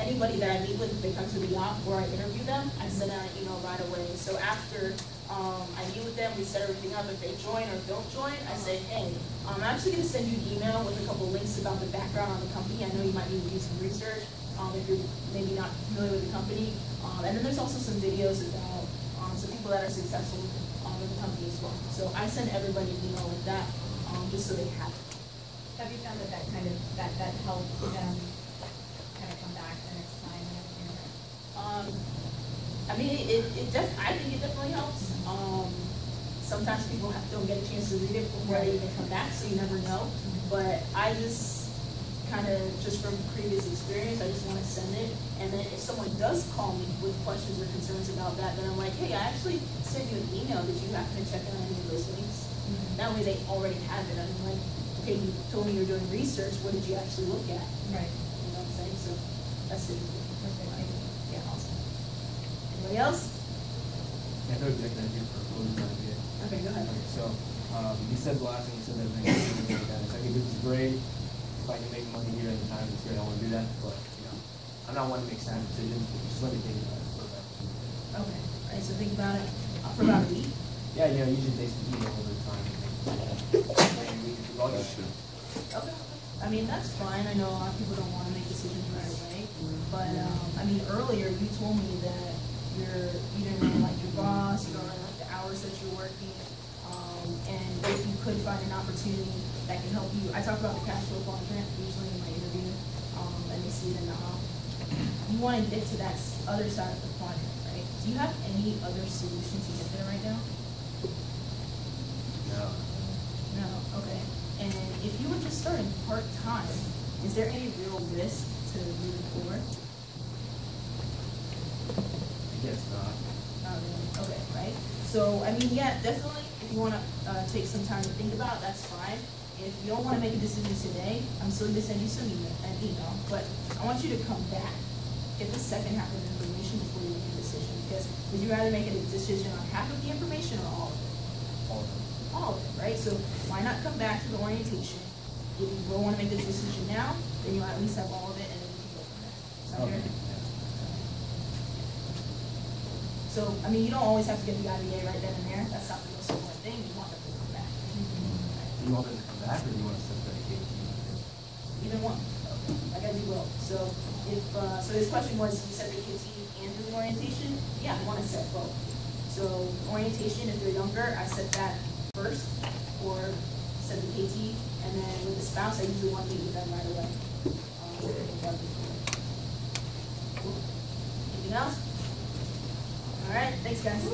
Anybody that I meet with, if they come to the op or I interview them, I send out an email right away. So after I meet with them, we set everything up. If they join or don't join, I say, hey, I'm actually going to send you an email with a couple links about the background on the company. I know you might need to do some research. if you're maybe not familiar with the company. And then there's also some videos about some people that are successful with the company as well. So I send everybody an email with that, just so they have it. Have you found that kind of, that helps them kind of come back the next time and everything? I mean, I think it definitely helps. Sometimes people don't get a chance to read it before they even come back, so you never know. But I just kind of, just from previous experience, I just want to send it. And then if someone does call me with questions or concerns about that, then I'm like, hey, I actually sent you an email. Did you happen to check on any of those links? That way they already have it. I'm like, okay, you told me you're doing research. What did you actually look at? Right. You know what I'm saying? So that's it. Perfect. Yeah, awesome. Anybody else? Yeah, third executive here for closing idea. Okay, go ahead. Okay, so you said the last thing you said everything like that. It's like, this is great. If I can make money here at the time, it's great. I want to do that, but you know, I'm not one to make sad decisions. Just let me think about it for about 2 minutes. Okay. All right. So think about it for about a week. Yeah, you know, usually takes me a little bit of time. Okay. I mean, that's fine. I know a lot of people don't want to make decisions right away. But, I mean, earlier you told me that you didn't really like your boss, you don't really like the hours that you're working. And if you could find an opportunity that can help you, I talk about the cash flow quadrant usually in my interview, and they see it in the hub. You want to get to that other side of the quadrant, right? Do you have any other solution to get there right now? No. No, okay. And if you were just starting part-time, is there any real risk to moving forward? I guess not. Not really. Okay, right? So, I mean, yeah, definitely, if you want to take some time to think about it, that's fine. If you don't want to make a decision today, I'm still going to send you an email, but I want you to come back, get the second half of the information before you make a decision, because would you rather make a decision on half of the information or all of it? All of them. All of it, right? So why not come back to the orientation? If you don't want to make this decision now, then you'll at least have all of it, and then you can go from there. Sound fair? So, I mean, you don't always have to get the IBA right then and there. That's not the most important thing. You want them to come back. You want them to come back, or do you want to set that case? Either one. Okay. I gotta do both. So if so his question was, you said they continue and do the orientation? Yeah, I want to set both. So orientation, if they're younger, I set that first, or set the KT, and then with the spouse, I usually want to meet with them right away. Cool. Anything else? All right, thanks guys.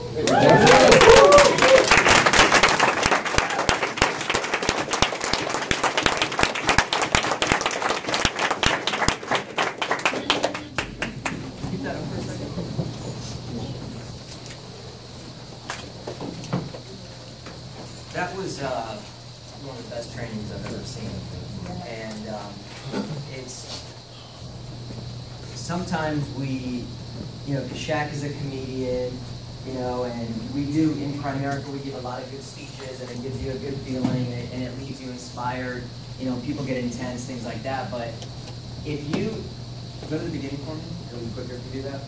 That was one of the best trainings I've ever seen. And it's, sometimes we, you know, Shaq is a comedian, you know, and we do, in Primerica, we give a lot of good speeches, and it gives you a good feeling, and it leaves you inspired. You know, people get intense, things like that. But if you, go to the beginning for me, a little quicker if you do that.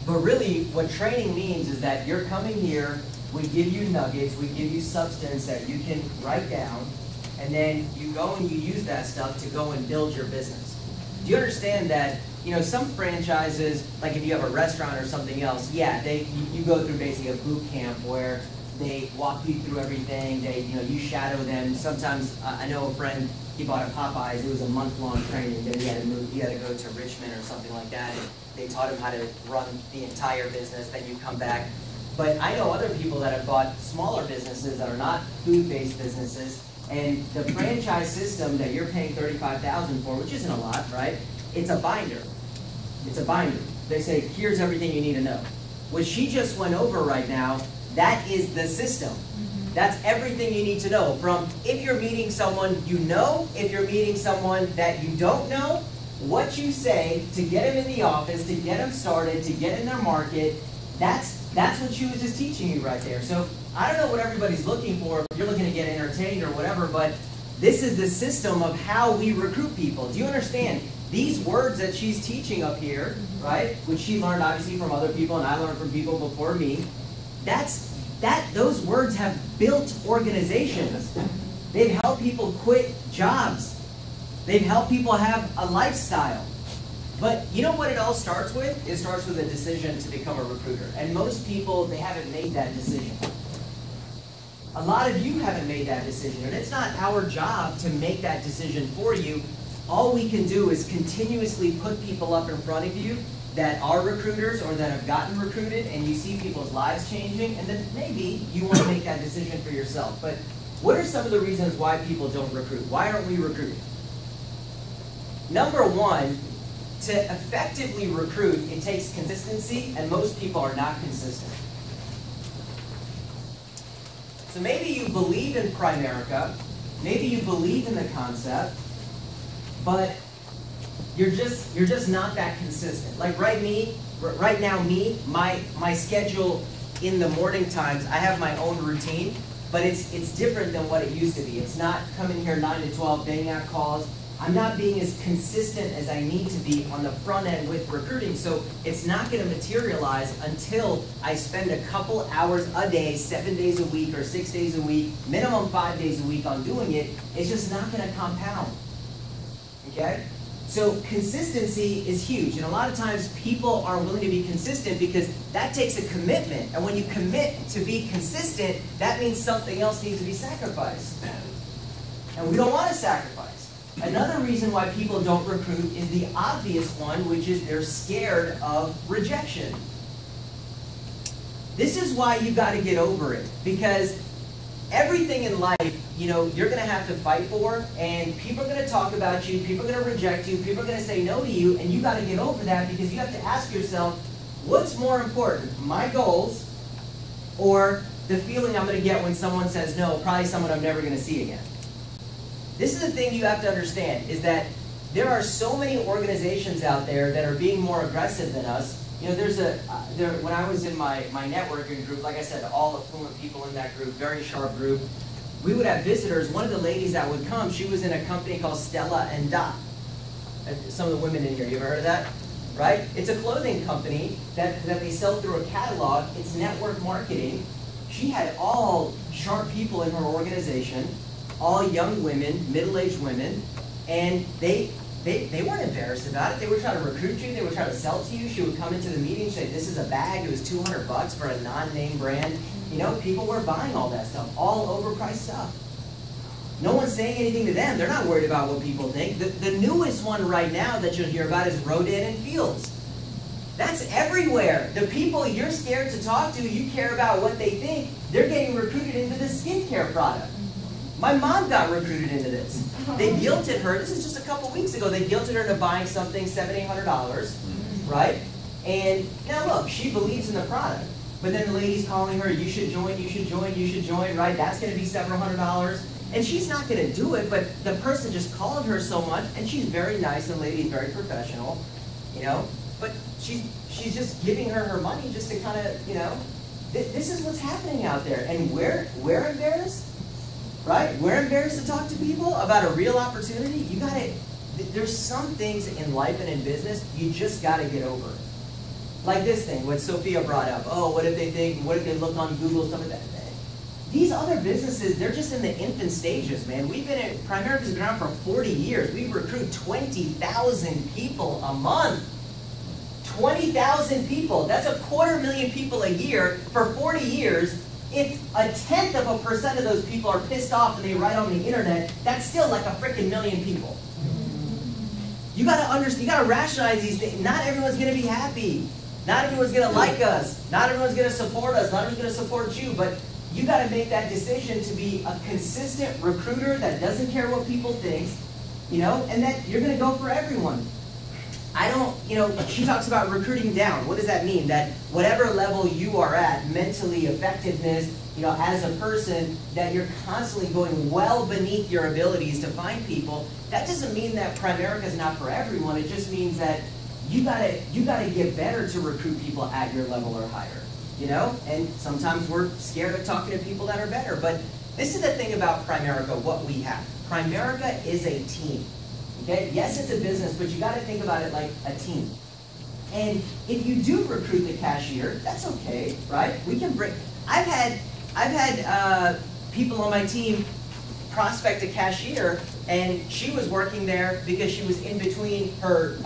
But really, what training means is that you're coming here, we give you nuggets, we give you substance that you can write down, and then you go and you use that stuff to go and build your business. Do you understand that, you know, some franchises, like if you have a restaurant or something else, yeah, you go through basically a boot camp where they walk you through everything, you shadow them. Sometimes, I know a friend, he bought a Popeyes, it was a month-long training, then he had to go to Richmond or something like that, and they taught him how to run the entire business, then you come back. But I know other people that have bought smaller businesses that are not food-based businesses, and the franchise system that you're paying $35,000 for, which isn't a lot, right? It's a binder. It's a binder. They say, here's everything you need to know. What she just went over right now, that is the system. That's everything you need to know. From if you're meeting someone you know, if you're meeting someone that you don't know, what you say to get them in the office, to get them started, to get in their market, that's what she was just teaching you right there. So I don't know what everybody's looking for, if you're looking to get entertained or whatever, but this is the system of how we recruit people. Do you understand? These words that she's teaching up here, right, which she learned obviously from other people and I learned from people before me, those words have built organizations. They've helped people quit jobs. They've helped people have a lifestyle. But you know what it all starts with? It starts with a decision to become a recruiter. And most people, they haven't made that decision. A lot of you haven't made that decision, and it's not our job to make that decision for you. All we can do is continuously put people up in front of you that are recruiters or that have gotten recruited, and you see people's lives changing, and then maybe you want to make that decision for yourself. But what are some of the reasons why people don't recruit? Why aren't we recruiting? Number one, to effectively recruit, it takes consistency, and most people are not consistent. So maybe you believe in Primerica, maybe you believe in the concept, but you're just not that consistent. Like right now, my schedule in the morning times, I have my own routine, but it's different than what it used to be. It's not coming here 9 to 12, banging out calls. I'm not being as consistent as I need to be on the front end with recruiting, so it's not going to materialize until I spend a couple hours a day, 7 days a week or 6 days a week, minimum 5 days a week on doing it. It's just not going to compound. Okay? So consistency is huge, and a lot of times people aren't willing to be consistent because that takes a commitment, and when you commit to be consistent, that means something else needs to be sacrificed. And we don't want to sacrifice. Another reason why people don't recruit is the obvious one, which is they're scared of rejection. This is why you got to get over it, because everything in life, you know, you're going to have to fight for, and people are going to talk about you, people are going to reject you, people are going to say no to you, and you got to get over that because you have to ask yourself, what's more important, my goals or the feeling I'm going to get when someone says no, probably someone I'm never going to see again? This is the thing you have to understand, is that there are so many organizations out there that are being more aggressive than us. You know, when I was in my networking group, like I said, all affluent people in that group, very sharp group, we would have visitors. One of the ladies that would come, she was in a company called Stella and Dot. Some of the women in here, you ever heard of that? Right? It's a clothing company that they sell through a catalog. It's network marketing. She had all sharp people in her organization, all young women, middle-aged women, and they weren't embarrassed about it. They were trying to recruit you. They were trying to sell to you. She would come into the meeting, say, this is a bag. It was $200 for a non-name brand. You know, people were buying all that stuff, all overpriced stuff. No one's saying anything to them. They're not worried about what people think. The newest one right now that you'll hear about is Rodan and Fields. That's everywhere. The people you're scared to talk to, you care about what they think, they're getting recruited into this skincare product. My mom got recruited into this. They guilted her, this is just a couple weeks ago, they guilted her into buying something $700, $800, right? And now look, she believes in the product. But then the lady's calling her, you should join, you should join, you should join, right? That's going to be several $100. And she's not going to do it, but the person just called her so much, and she's very nice, the lady's very professional, you know? But she's just giving her money just to kind of, you know, this is what's happening out there. And we're embarrassed, right? We're embarrassed to talk to people about a real opportunity. You got to, there's some things in life and in business, you just got to get over it. Like this thing, what Sophia brought up. Oh, what if they think, what if they look on Google, stuff like that. These other businesses, they're just in the infant stages, man. Primerica's been around for 40 years. We recruit 20,000 people a month. 20,000 people. That's 250,000 people a year for 40 years. If 0.1% of those people are pissed off and they write on the internet, that's still like a freaking million people. You gotta understand, you gotta rationalize these things. Not everyone's gonna be happy. Not everyone's gonna like us. Not everyone's gonna support us. Not everyone's gonna support you. But you got to make that decision to be a consistent recruiter that doesn't care what people think, you know, and that you're going to go for everyone. You know, she talks about recruiting down. What does that mean? That whatever level you are at, mentally, effectiveness, you know, as a person, that you're constantly going well beneath your abilities to find people. That doesn't mean that Primerica is not for everyone. It just means that you got to get better to recruit people at your level or higher. You know, and sometimes we're scared of talking to people that are better. But this is the thing about Primerica, what we have. Primerica is a team. Okay? Yes, it's a business, but you got to think about it like a team. And if you do recruit the cashier, that's okay, right? We can bring. I've had people on my team prospect a cashier And she was working there because she was in between her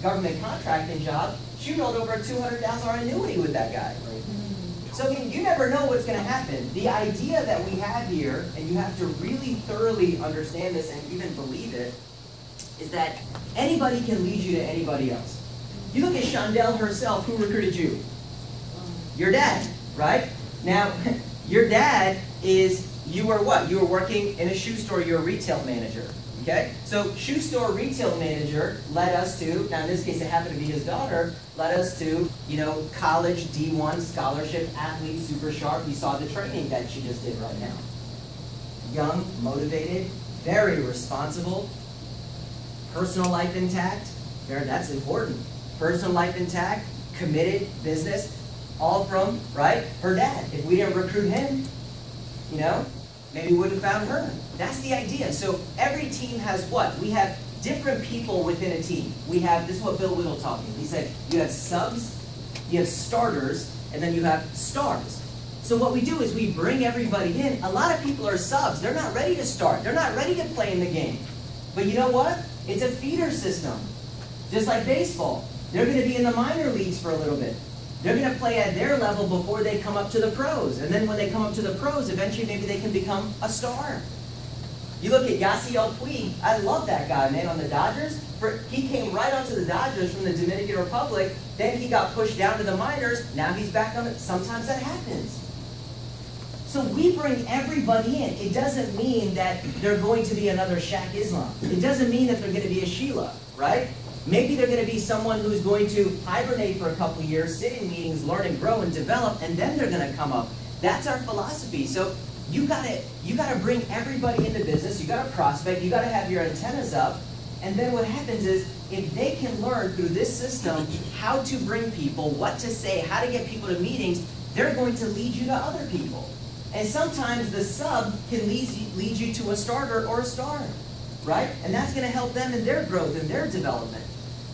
government contracting job. She rolled over a $200,000 annuity with that guy. So I mean, you never know what's going to happen. The idea that we have here, and you have to really thoroughly understand this and even believe it, is that anybody can lead you to anybody else. You look at Shondell herself, who recruited you? Your dad, right? Now, your dad is, you were what? You were working in a shoe store, you're a retail manager, okay? So shoe store retail manager led us to, now in this case it happened to be his daughter, led us to, you know, college D1 scholarship athlete, super sharp. You saw the training that she just did right now. Young, motivated, very responsible, personal life intact, that's important. Personal life intact, committed, business, all from, right, her dad. If we didn't recruit him, you know, maybe we wouldn't have found her. That's the idea. So every team has what? We have different people within a team. We have, this is what Bill Whittle taught me. He said, you have subs, you have starters, and then you have stars. So what we do is we bring everybody in. A lot of people are subs. They're not ready to start. They're not ready to play in the game. But you know what? It's a feeder system. Just like baseball. They're going to be in the minor leagues for a little bit. They're going to play at their level before they come up to the pros. And then when they come up to the pros, eventually maybe they can become a star. You look at Yasiel Puig. I love that guy, man, on the Dodgers. He came right onto the Dodgers from the Dominican Republic. Then he got pushed down to the minors. Now he's back on it. Sometimes that happens. So we bring everybody in. It doesn't mean that they're going to be another Shaq Islam. It doesn't mean that they're going to be a Sheila, right? Maybe they're going to be someone who's going to hibernate for a couple of years, sit in meetings, learn and grow and develop, and then they're going to come up. That's our philosophy. So you gotta bring everybody into business. You gotta prospect. You gotta have your antennas up. And then what happens is, if they can learn through this system how to bring people, what to say, how to get people to meetings, they're going to lead you to other people. And sometimes the sub can lead you to a starter or a star, right? And that's going to help them in their growth and their development.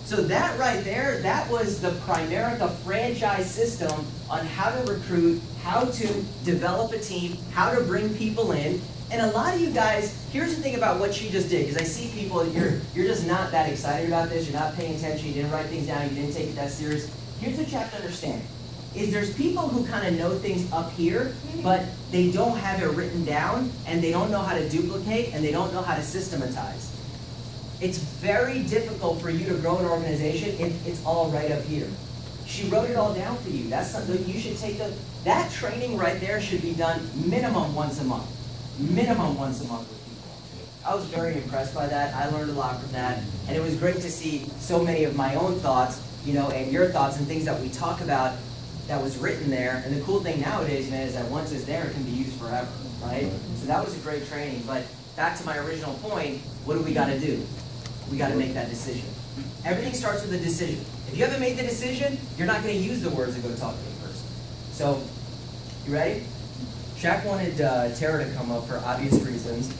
So that right there, that was the Primerica franchise system on how to recruit, how to develop a team, how to bring people in. And a lot of you guys, here's the thing about what she just did, because I see people, you're just not that excited about this, you're not paying attention, you didn't write things down, you didn't take it that serious. Here's what you have to understand, is there's people who kind of know things up here, but they don't have it written down, and they don't know how to duplicate, and they don't know how to systematize. It's very difficult for you to grow an organization if it's all right up here. She wrote it all down for you. That's something you should take. That training right there should be done minimum once a month. Minimum once a month with people. I was very impressed by that. I learned a lot from that. And it was great to see so many of my own thoughts, you know, and your thoughts and things that we talk about that was written there. And the cool thing nowadays, man, is that once it's there, it can be used forever, right? So that was a great training. But back to my original point, what do we got to do? We got to make that decision. Everything starts with a decision. If you haven't made the decision, you're not going to use the words to go talk to the person. So, you ready? Shaq wanted Tara to come up for obvious reasons.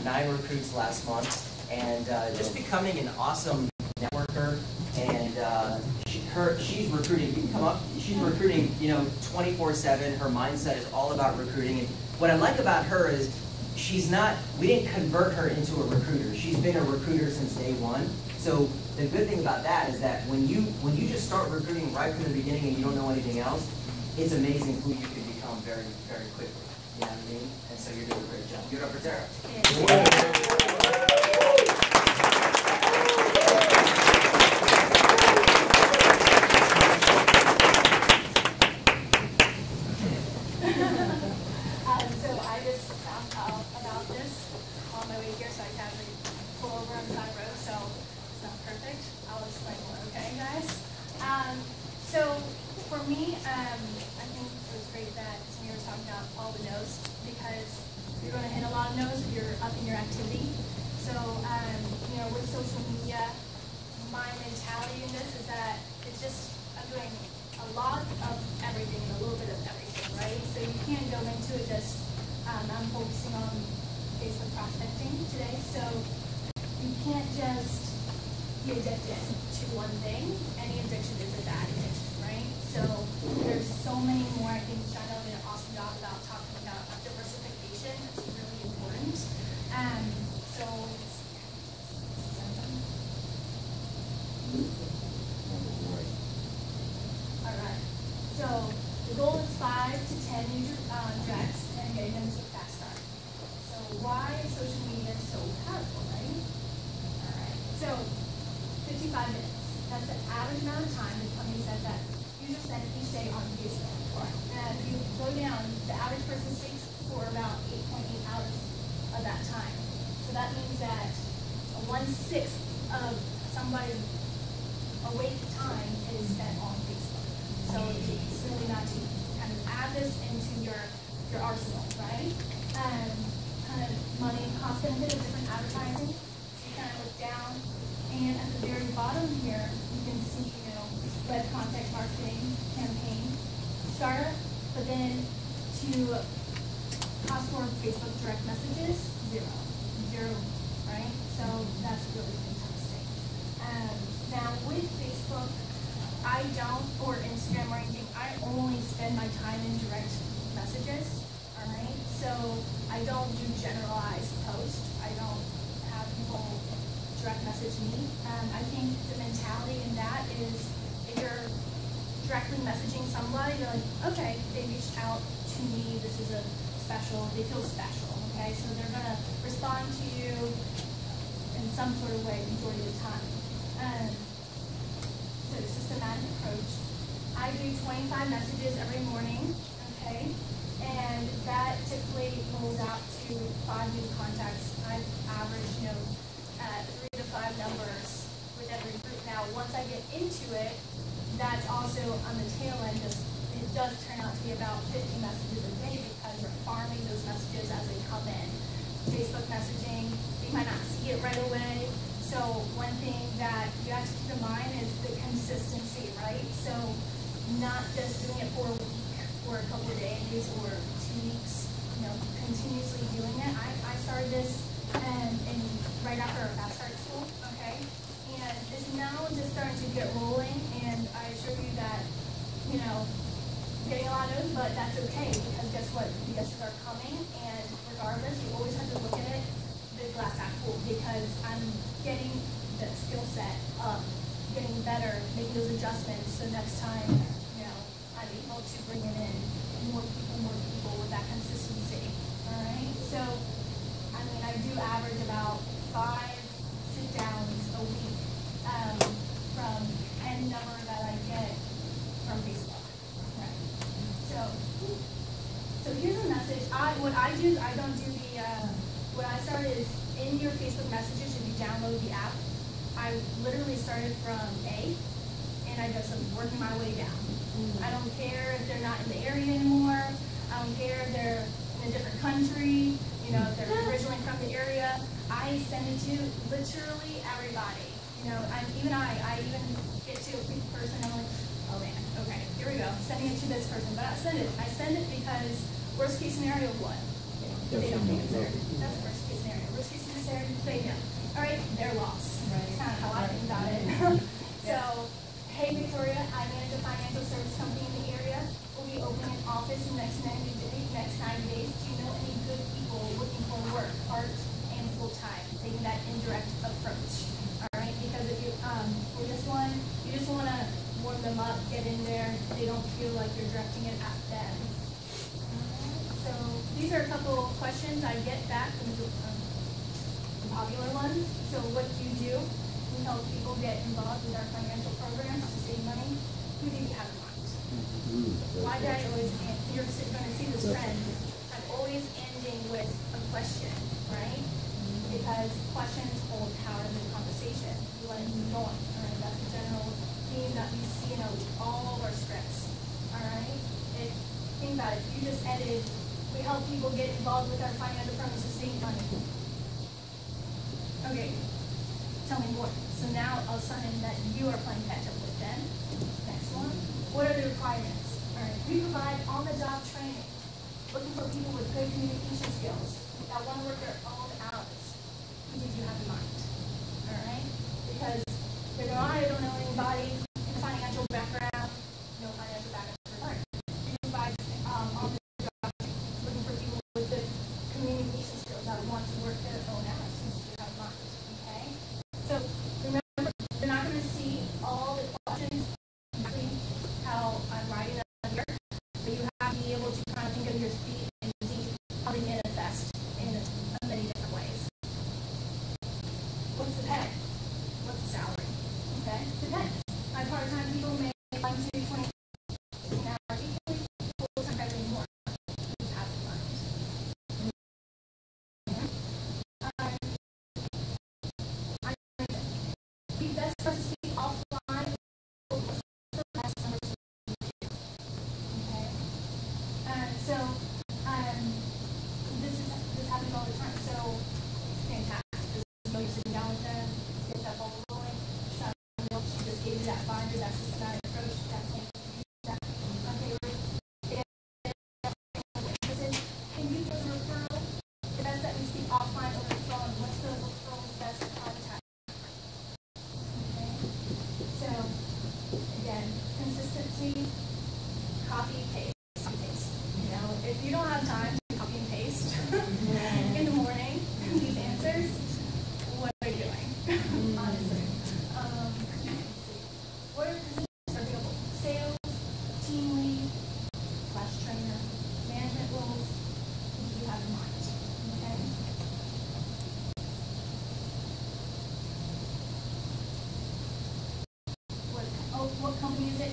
9 recruits last month, and just becoming an awesome networker. And she's recruiting. You can come up. She's recruiting, you know, 24/7. Her mindset is all about recruiting. And what I like about her is she's not. We didn't convert her into a recruiter. She's been a recruiter since day one. So the good thing about that is that when you just start recruiting right from the beginning and you don't know anything else, it's amazing who you can become very, very quickly. You know what I mean? And so you're doing a great job. Give it up for Tara. So I just found out about this on my way here, so I can't really pull over on the side road, so it's not perfect. I'll explain more, okay, guys? So for me, I think it was great that Samir was talking about all the no's, because you're going to hit a lot of no's if you're upping your activity. So, you know, with social media, my mentality in this is that it's just, I'm doing a lot of everything and a little bit of everything, right? So you can't go into it just, I'm focusing on Facebook prospecting today, so you can't just be addicted to one thing. Any addiction is a bad addiction, right? So there's so many more. I think Shondell did an awesome job about talking about diversification. It's really important. So average amount of time, the company said that users spend each day on Facebook. And if you go down, the average person sleeps for about 8.8 hours of that time. So that means that 1/6 of somebody's awake time is spent on Facebook. So it's really not to kind of add this into your arsenal, right? Kind of money, cost benefit of different advertising. So you kind of look down, and at the very bottom here, you can see, web content marketing campaign startup, but then to cost for Facebook direct messages, zero, right? So that's really fantastic. Now with Facebook, or Instagram or anything, I only spend my time in direct messages, all right? So I don't do generalized posts. I don't have people direct message me. I think the mentality in that is if you're directly messaging somebody, they're like, okay, they reached out to me, this is a special, they feel special, okay? So they're gonna respond to you in some sort of way majority of the time. So systematic approach. I do 25 messages every morning, okay? And that typically rolls out to 5 new contacts. I average, 3 to 5 numbers with every group. Now, once I get into it, that's also on the tail end. It does turn out to be about 50 messages a day because we're farming those messages as they come in. Facebook messaging, you might not see it right away. So one thing that you have to keep in mind is the consistency, right? So not just doing it for a week or a couple of days or 2 weeks, continuously doing it. I started this right after our fast start school, okay? And it's now just starting to get rolling, and I assure you that, getting a lot of those, but that's okay, because guess what? The guesses are coming, and regardless, you always have to look at it the glass half full, because I'm getting the skill set up, getting better, making those adjustments, so next time, I'm able to bring it in more people with that consistency, all right? So, I do average about 5 sit-downs a week from any number that I get from Facebook, right? So here's a message. What I do is I don't do what I started is in your Facebook messages, if you download the app, I literally started from A, and I just am working my way down. I don't care if they're not in the area anymore. I don't care if they're in a different country, if they're originally from the area. I send it to literally everybody. I even get to a person, I'm like, oh man, okay, here we go, sending it to this person. But I send it because worst case scenario, what? They don't answer. That's the worst case scenario. Worst case scenario, say no. All right, they're lost. Right. That's kind of how I think about it. So, hey Victoria, I manage a financial service company in the area. We'll be opening an office in the next 90 days. Do you know any good people looking for work, part and full time? Taking that indirect approach. All right, because if you for this one, you just want to warm them up, get in there. They don't feel like you're directing it at them. So these are a couple questions I get back from the popular ones. So what do you do? We help people get involved with our financial programs to save money. Who do you have in mind? Why did I always end? You're going to see this trend. I'm always ending with a question, right? Because questions hold power in the conversation. You let it keep going. All right, that's a general theme that we see in all of our scripts. All right. Think about it. You just edited. We help people get involved with our financial programs to save money. Okay, tell me more. So now all of a sudden that you are playing catch up with them. Next one. What are the requirements? All right, we provide on-the-job training. Looking for people with good communication skills that want to work their own hours. Who did you have in mind? All right, because they're going, I don't know anybody in a financial background. No financial background required. We provide on-the-job looking for people with good communication skills that want to work their own hours. Who did you have in mind? Okay, so remember, you're not going to see all the questions exactly how I'm writing them here, but you have to be able to kind of think of your speed and see how they manifest in many different ways. What's the pay? What's the salary? Okay, depends. I've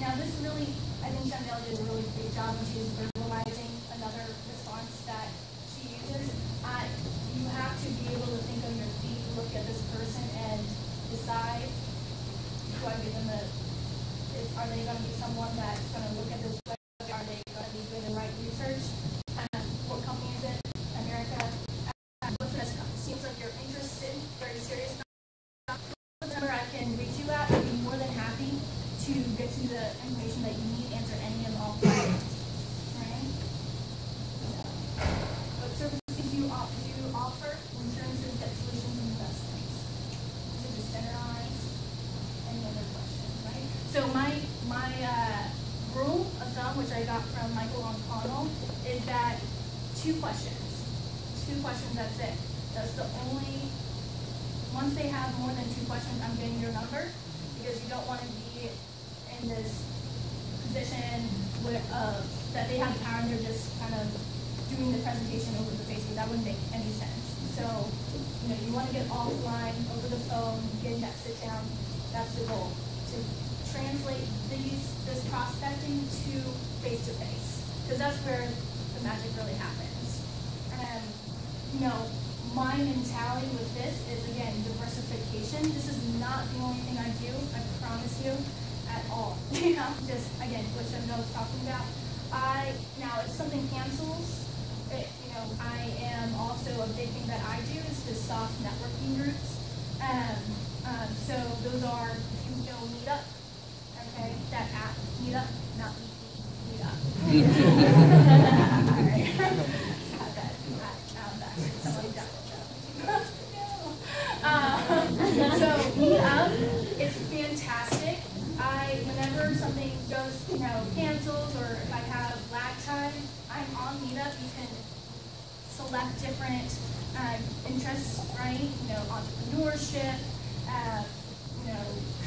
now this really, I think Chandel did a really great job when she was verbalizing another response that she uses. You have to be able to think on your feet, look at this person, and decide, do I give them are they going to be someone that's going to look at this way? Are they going to be doing the right research? What company is it? Primerica. Seems like you're interested, very serious. What number I can reach you at, I'd be more than happy to get you the information that you need, answer any and all questions. Right? What services do you offer? Insurances, debt solutions, and investments. Is it just generalized? Any other questions, right? So my rule of thumb, which I got from Michael O'Connell, is that 2 questions. 2 questions, that's it. That's the only, once they have more than 2 questions, I'm getting your number, because you don't want to be in this position where that they have the power and they're just kind of doing the presentation over the Facebook. That wouldn't make any sense. So, you want to get offline, over the phone, getting that sit down. That's the goal, to translate this prospecting to face-to-face, because that's where the magic really happens. And, my mentality with this is, again, diversification. This is not the only thing I do, I promise you, at all. Just, again, which I know is talking about. Now, if something cancels, I am also, a big thing that I do is the soft networking groups. So those are, if you know Meetup, okay, that app, Meetup, not Meetup. All right. Not that. Somebody so Meetup, it's fantastic. Whenever something goes, cancels, or if I have lag time, I'm on Meetup. You can select different interests, right? Entrepreneurship,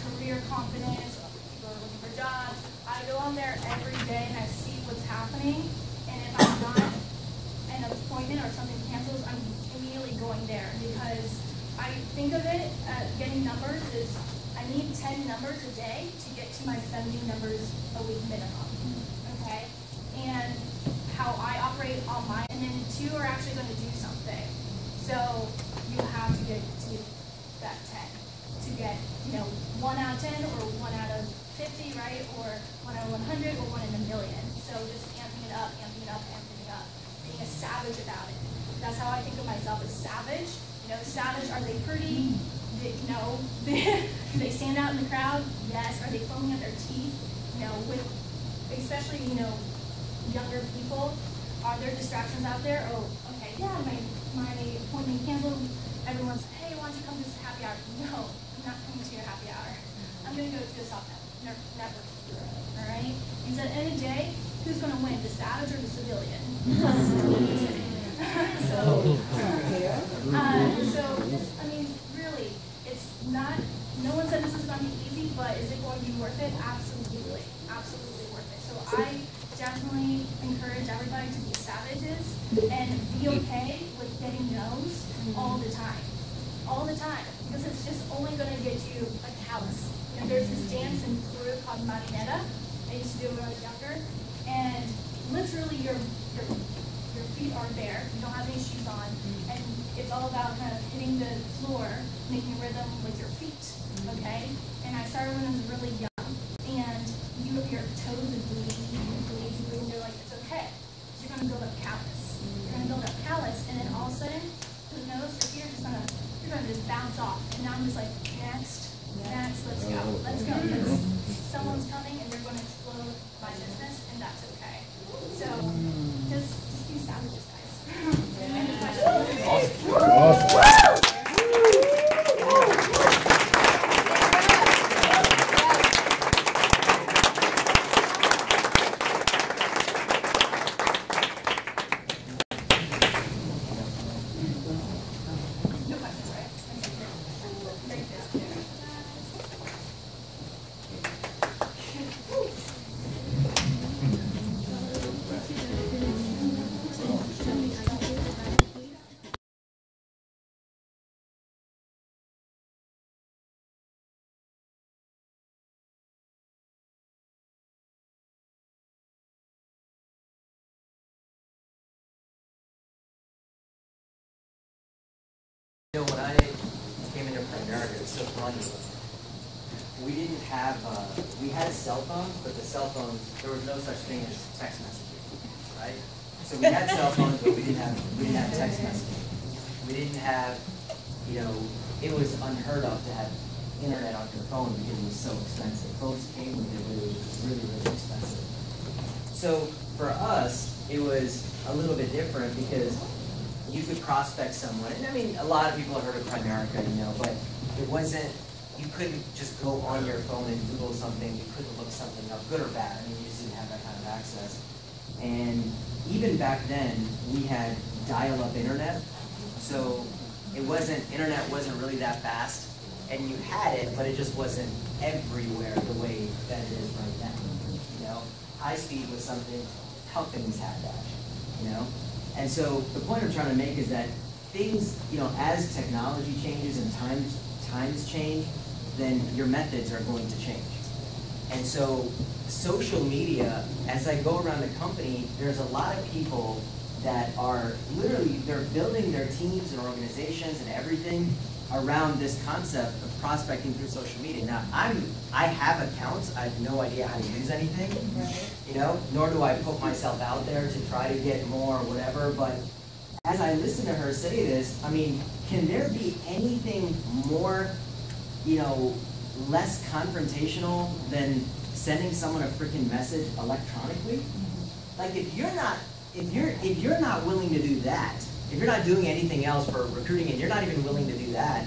career confidence, people are looking for jobs. I go on there every day and I see what's happening. And if I'm not an appointment or something cancels, I'm immediately going there, because I think of it, getting numbers is, I need 10 numbers a day to get to my 70 numbers a week minimum, okay? And how I operate on mine, and then 2 are actually going to do something. So you have to get to that 10 to get, 1 out of 10 or 1 out of 50, right? Or 1 out of 100 or 1 in a million. So just amping it up, amping it up, amping it up. Being a savage about it. That's how I think of myself, as savage. Savage, are they pretty? Do they stand out in the crowd? Yes. Are they foaming at their teeth? With, especially, younger people, are there distractions out there? Oh, okay, yeah, my appointment canceled. Everyone's, hey, why don't you come to this happy hour? No, I'm not coming to your happy hour. I'm going to go to the soft network. All right? And so at the end of the day, who's going to win, the savage or the civilian? Really, it's not, no one said this is going to be easy, but is it going to be worth it? Absolutely. Absolutely worth it. So I definitely encourage everybody to be savages and be okay with getting no's all the time. All the time. Because it's just only going to get you a callus. There's this dance in Peru called Marinetta. I used to do it when I was younger. And literally your feet are bare, you don't have any shoes on, and it's all about kind of hitting the floor, making rhythm with your feet, okay? And I started when I was really young, and your toes would bleed, and you're like, it's okay. You're going to build up callus. You're going to build up callus, and then all of a sudden, who knows, your feet are just going to, you're going to just bounce off. And now I'm just like, next, let's go. Because someone's coming, and they're going to explode my business, and that's okay. So, just be savages, guys. Any questions? Awesome. No questions, right? Thank you. So when I came into Primerica, it's so funny. We didn't have, we had cell phones, but the cell phones, there was no such thing as text messaging, right? So we had cell phones, but we didn't have text messaging. We didn't have, you know, it was unheard of to have internet on your phone because it was so expensive. Phones came with it, but it was really, really expensive. So for us, it was a little bit different because you could prospect someone, and I mean, a lot of people have heard of Primerica, you know, but it wasn't, you couldn't just go on your phone and Google something, you couldn't look something up, good or bad, I mean, you just didn't have that kind of access. And even back then, we had dial-up internet, so it wasn't, internet wasn't really that fast, and you had it, but it just wasn't everywhere the way that it is right now, you know? High speed was something, companies had that, you know? And so the point I'm trying to make is that things, you know, as technology changes and times change, then your methods are going to change. And so social media, as I go around the company, there's a lot of people that are literally, they're building their teams and organizations and everything around this concept of prospecting through social media. Now, I have accounts, I have no idea how to use anything, you know, nor do I put myself out there to try to get more or whatever, but as I listen to her say this, I mean, can there be anything more, you know, less confrontational than sending someone a freaking message electronically? Like if you're not willing to do that, if you're not doing anything else for recruiting and you're not even willing to do that,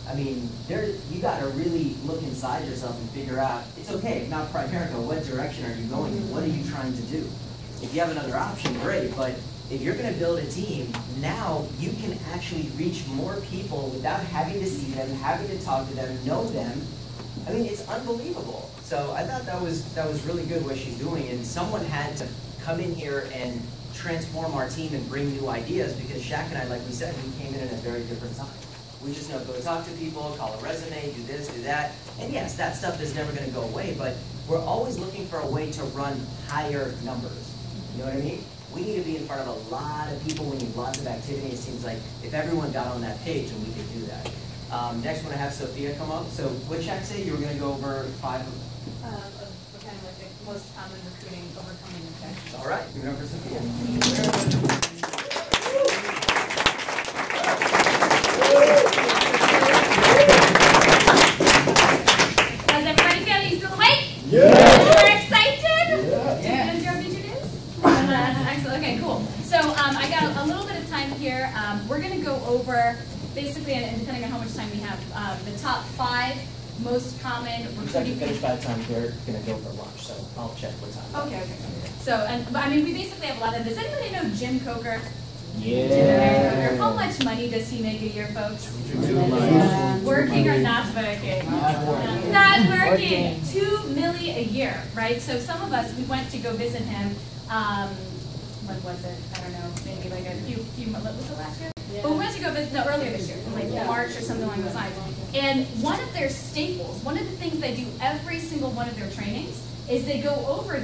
I mean, you got to really look inside yourself and figure out, it's okay, if not Primerica, what direction are you going in? What are you trying to do? If you have another option, great, but if you're going to build a team, now you can actually reach more people without having to see them, having to talk to them, know them. I mean, it's unbelievable. So I thought that was really good what she's doing, and someone had to come in here and transform our team and bring new ideas, because Shaq and I, like we said, we came in at a very different time. We just know, go talk to people, call a resume, do this, do that. And yes, that stuff is never going to go away, but we're always looking for a way to run higher numbers. You know what I mean? We need to be in front of a lot of people. We need lots of activity. It seems like if everyone got on that page, then we could do that. Next, we're going to have Sophia come up. So what Shaq say? You were going to go over 5 of kind of like the most common recruiting overcoming objections. All right, you're going for Sophia. How's everybody feeling? You still awake? Yeah. You're excited? Yeah. Does your feature news? That's excellent. Okay, cool. So I got a little bit of time here. We're going to go over basically, and depending on how much time we have, the top 5 most common recruiting. Finish by the time they're going to go for lunch, so I'll check what time. Okay. So, but I mean, we basically have a lot of. Does anybody know Jim Coker? Yeah. How much money does he make a year, folks? Too much. Working or not working? Not working. $2 million a year, right? So some of us, we went to go visit him. When was it? I don't know. Maybe like a few months. Was it last year? Yeah. But we went to go visit. No, earlier this year, like March or something along those lines. And one of their staples, one of the things they do every single one of their trainings, is they go over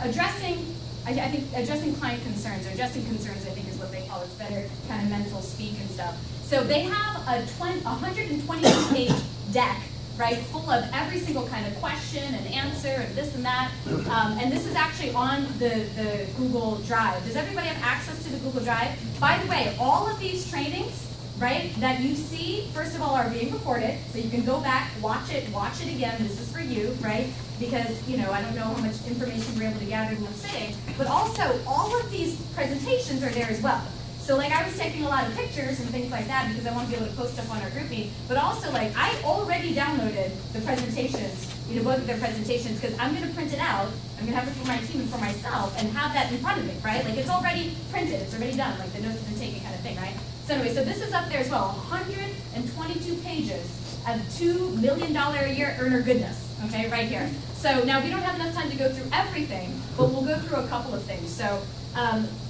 addressing. I think addressing client concerns, or addressing concerns, I think is what they call it, better kind of mental speak and stuff. So they have a 120-page deck, right, full of every single kind of question and answer and this and that. And this is actually on the Google Drive. Does everybody have access to the Google Drive? By the way, all of these trainings, right, that you see, first of all, are being recorded, so you can go back, watch it again. This is for you, right? Because, you know, I don't know how much information we're able to gather in one sitting, but also all of these presentations are there as well. So like I was taking a lot of pictures and things like that because I want to be able to post stuff on our GroupMe, but also like I already downloaded the presentations, you know, both of their presentations, because I'm going to print it out, I'm going to have it for my team and for myself and have that in front of me, right? Like it's already printed, it's already done, like the notes have been taken kind of thing, right? So anyway, so this is up there as well, 122 pages of $2 million a year earner goodness, okay, right here. So now we don't have enough time to go through everything, but we'll go through a couple of things. So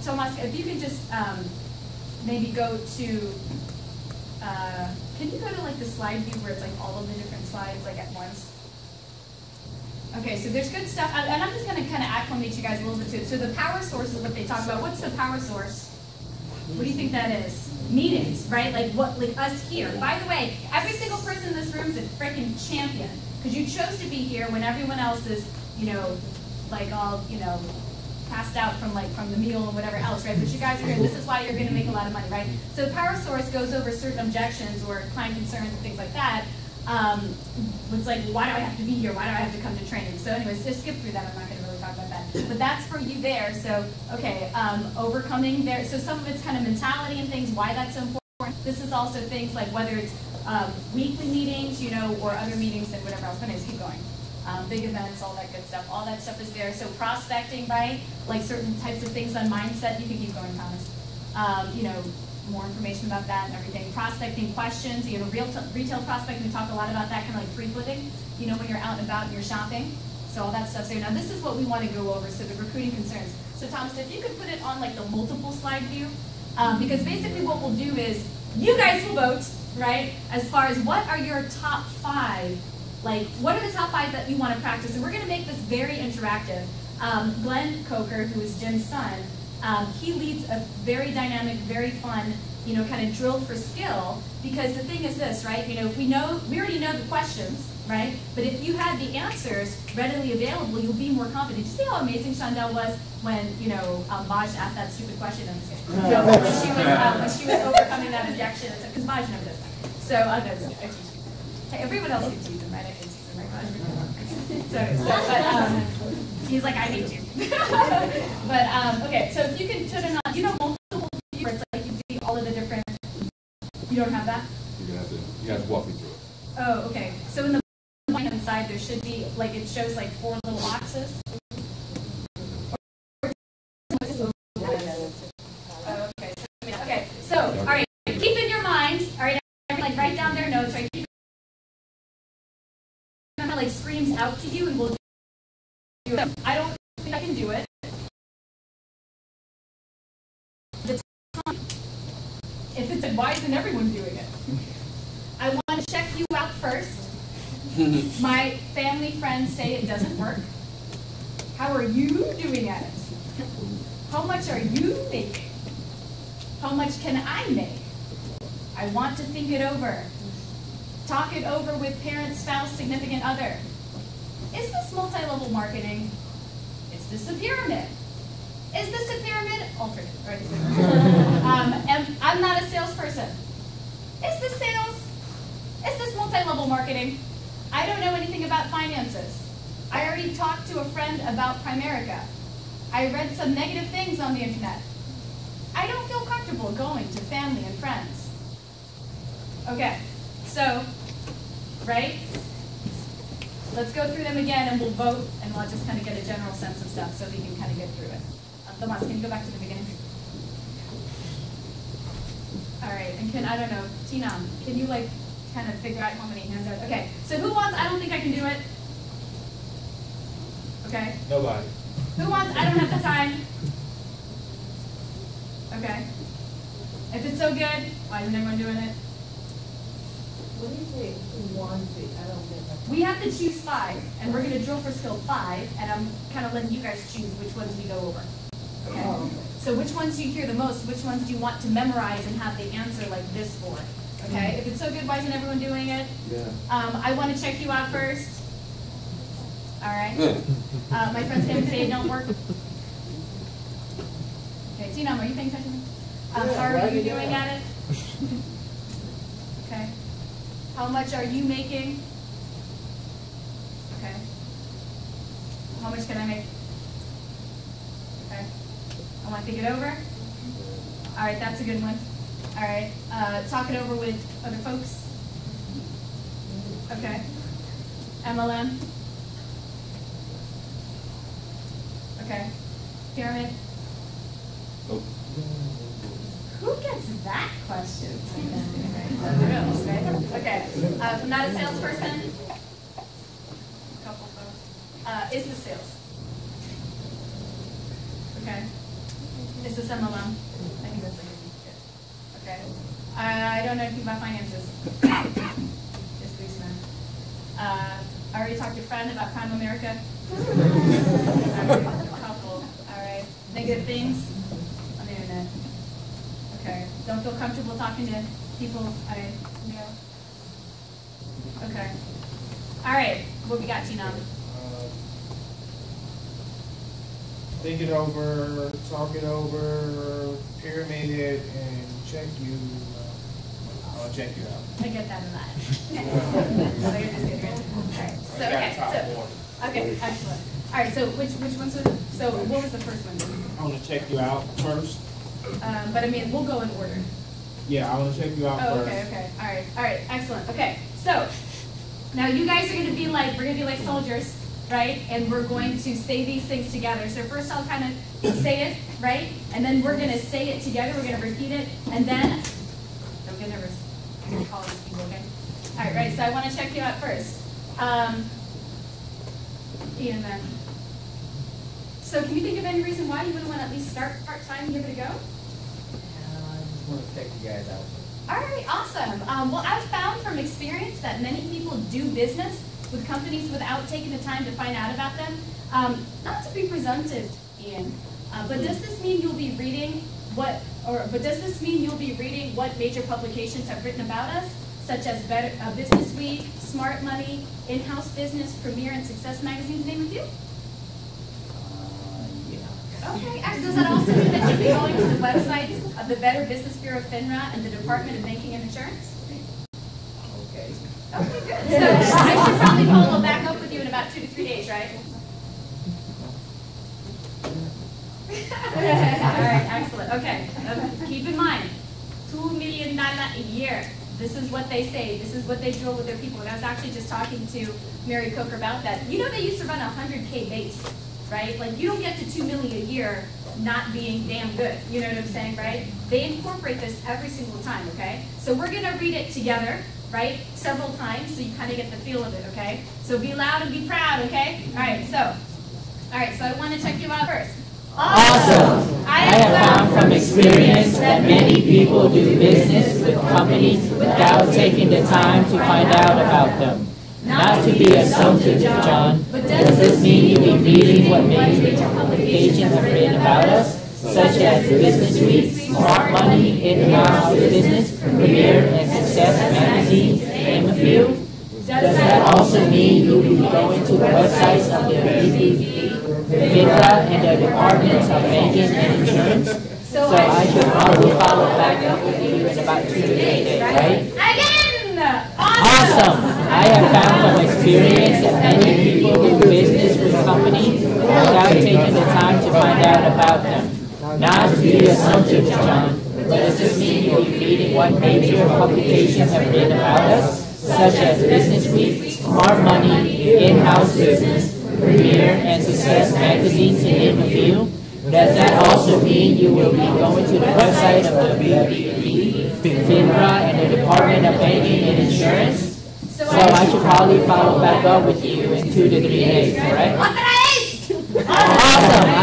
Tomas, if you can just maybe go to, can you go to like the slide view where it's like all of the different slides like at once? Okay, so there's good stuff, and I'm just going to kind of acclimate you guys a little bit to it. So the power source is what they talk about. What's the power source? What do you think that is? Meetings, right? Like us here. By the way, every single person in this room is a freaking champion because you chose to be here when everyone else is, like all, passed out from the meal and whatever else, right? But you guys are here. This is why you're going to make a lot of money, right? So the power source goes over certain objections or client concerns and things like that. It's like, why do I have to be here? Why do I have to come to training? So anyways, just skip through that. I'm not going to really talk about that. But that's for you there. So, okay, overcoming there. So some of it's kind of mentality and things, why that's so important. This is also things like whether it's weekly meetings, or other meetings and whatever else. But anyways, keep going. Big events, all that good stuff. All that stuff is there. So prospecting, right? Like certain types of things on mindset. You can keep going, Thomas. More information about that and everything. Prospecting questions, retail prospecting, we talk a lot about that, kind of like free-footing, when you're out and about and you're shopping. So all that stuff's there. Now this is what we want to go over, so the recruiting concerns. So Thomas, if you could put it on like the multiple slide view, because basically what we'll do is, you guys will vote, right, as far as what are your top 5, like what are the top 5 that you want to practice, and we're going to make this very interactive. Glenn Coker, who is Jim's son, he leads a very dynamic, very fun, kind of drill for skill, because the thing is this, right? We already know the questions, right? But if you had the answers readily available, you'll be more confident. Did you see how amazing Chandel was when, Maj asked that stupid question? I'm just kidding. When she was overcoming that objection, because Maj never does that. So, I teach you. Hey, everyone else can tease him, right? I can tease him, right, Maj? But he's like, I hate you. But, okay, so if you can turn it on, multiple view where it's like you see all of the different, you don't have that? You have to walk me through it. Oh, okay. So in the right-hand side, there should be, like, it shows like 4 little boxes. Okay, so, all right, keep in your mind, all right, like, write down their notes, right? Keep kind of like screams out to you, and we'll do it. I don't think I can do it. If it's why isn't everyone doing it? I want to check you out first. My family friends say it doesn't work. How are you doing at it? How much are you making? How much can I make? I want to think it over. Talk it over with parent, spouse, significant other. Is this multi-level marketing? Is this a pyramid? Is this a pyramid? Alternate, right? I'm not a salesperson. Is this sales? Is this multi-level marketing? I don't know anything about finances. I already talked to a friend about Primerica. I read some negative things on the internet. I don't feel comfortable going to family and friends. Okay, so, right? Let's go through them again and we'll vote and we'll just kind of get a general sense of stuff so we can kind of get through it. Tomas, can you go back to the beginning? All right, and I don't know, Tina, can you like kind of figure out how many hands are? Okay, so who wants, I don't think I can do it? Okay. Nobody. Who wants, I don't have the time? Okay. If it's so good, why isn't everyone doing it? What do you say who wants it? I don't get that. We have to choose 5, and we're going to drill for skill 5, and I'm kind of letting you guys choose which ones we go over. Okay. So which ones do you hear the most? Which ones do you want to memorize and have the answer like this for? Okay. If it's so good, why isn't everyone doing it? Yeah. I want to check you out first. All right. My friends came today don't work. Okay, Tina, are you paying attention? How are you doing at it? Okay. How much are you making? Okay. How much can I make? Okay. I want to think it over. All right, that's a good one. All right. Talk it over with other folks. Okay. MLM. Okay. Pyramid. Nope. Who gets that question? Okay. I'm not a salesperson. A couple folks. Is this sales? Okay. Is this MLM? I think that's a good. Okay. I don't know anything about finances. Just please, man. I already talked to a friend about Primerica. A couple. All right. Negative things on the internet. Don't feel comfortable talking to people? Okay. All right, what we got, Tina? Think it over, talk it over, pyramid it, and check you. I'll check you out. I get that in that. So you're just getting ready. All right. So okay, excellent. All right. So which ones are? So what was the first one? I want to check you out first. But I mean, we'll go in order. Yeah, I want to check you out first. Okay. All right. Excellent. Okay. So now you guys are going to be like, we're going to be like soldiers, right? And we're going to say these things together. So first I'll kind of say it, right? And then we're going to say it together. We're going to repeat it, and then don't get nervous. I'm going to call these people, okay? All right, right. So I want to check you out first. Ian, then. So can you think of any reason why you wouldn't want to at least start part-time and give it a go? I just want to check you guys out. All right, awesome. Well, I've found from experience that many people do business with companies without taking the time to find out about them. Not to be presumptive, Ian, but does this mean you'll be reading what major publications have written about us, such as Business Week, Smart Money, In-House Business, Premier, and Success Magazine, to name a few? Yeah. Okay, does that also mean that you'll be going to the website of the Better Business Bureau of FINRA and the Department of Banking and Insurance? Okay. Okay, good. So I should probably follow back up with you in about 2 to 3 days, right? All right, excellent. Okay, keep in mind, $2 million a year. This is what they say. This is what they drill with their people. And I was actually just talking to Mary Coker about that. You know, they used to run a 100K base, right? Like, you don't get to $2 million a year not being damn good. You know what I'm saying, right? They incorporate this every single time, okay? So we're going to read it together, right? Several times so you kind of get the feel of it, okay? So be loud and be proud, okay? All right, so I want to check you out first. Awesome! I have found from experience that many people do business with companies without taking the time to find out about them. Not to be assumptive, John, but does this mean you'll be reading what major publications have written about us, such as Business Week, Smart Money, In-House Business, Premier, and Success Magazine, to name a few? Does that also mean you'll be going to the websites of the BBB, FINRA, and the Departments of Banking and Insurance? So I should probably follow back up with you in about 2 to 3 days, right? Again! Awesome! I have found from experience that many people do business with companies without taking the time to find out about them. Not to be assumptive, John, but does this mean you'll be reading what major publications have written about us, such as Business Week, Smart Money, In-House Business, Premier, and Success Magazine, to name a few? Does that also mean you will be going to the website of the BBB, FINRA, and the Department of Banking and Insurance? So I should probably follow back up with you in 2 to 3 days, correct? Awesome! I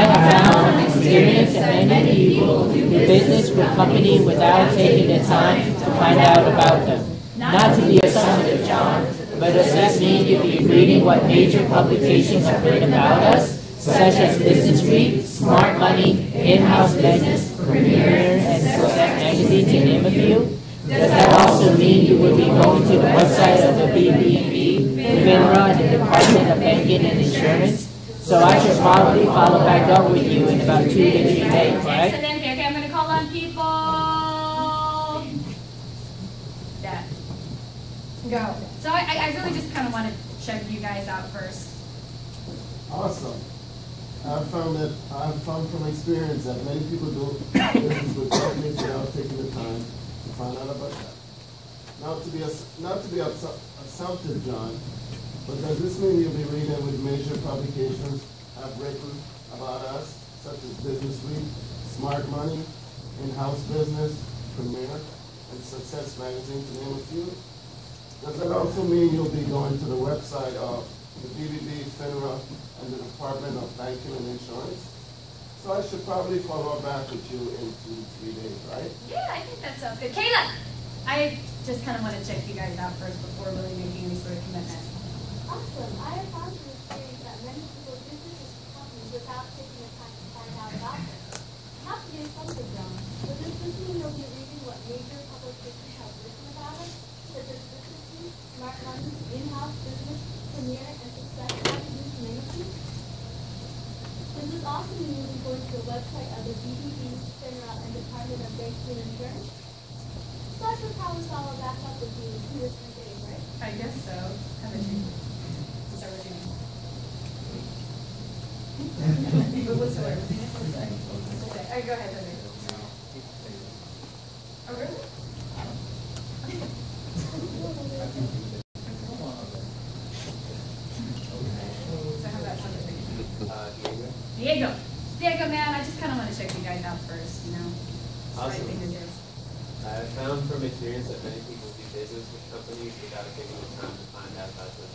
have found from experience that many people do business with companies without taking the time to find out about them. Not to be assumptive, John, but does this mean you'll be reading what major publications have written about us, such as Business Week, Smart Money, In-House Business, Premier, and Success Magazine, to name a few? Does that also mean you will be going to the website of the BBB, FINRA, and the Department of Banking and Insurance? So I should probably follow back up with you in about 2 to 3 days, right? Excellent. Okay, I'm going to call on people. Yeah. Go. So I really just kind of want to check you guys out first. Awesome. I've found from experience that many people do business with companies without taking the time to find out about that. Not to be assumptive, John, but does this mean you'll be reading what major publications have written about us, such as Business Week, Smart Money, In-House Business, Premier, and Success Magazine, to name a few? Does that also mean you'll be going to the website of the BBB, FINRA, and the Department of Banking and Insurance? So I should probably follow back with you in 2 to 3 days, right? Yeah, I think that sounds good. Kayla! I just kind of want to check you guys out first before really making any sort of commitment. Awesome. I have found from experience that many people do business with companies without taking the time to find out about them. Not to be assumptive, John, but does this mean you'll be reading what major publications have written about us, such as Business Week, Smart Money, In-House Business, Premier, and Success Strategies, to name a few. This is also mean you'll be going to the website of the BDB, FINRA, and Department of Banking and Insurance. So I should probably follow back up with you in 2 or 3 days, right? I guess so. How about you? Start with you. But what's the word? Okay, go ahead, Henry. Oh, really? So how about Diego? Diego, man, I just kind of want to check you guys out first, you know? It's the right Awesome. thing to do. I found from experience that many people do business with companies without taking the time to find out about them.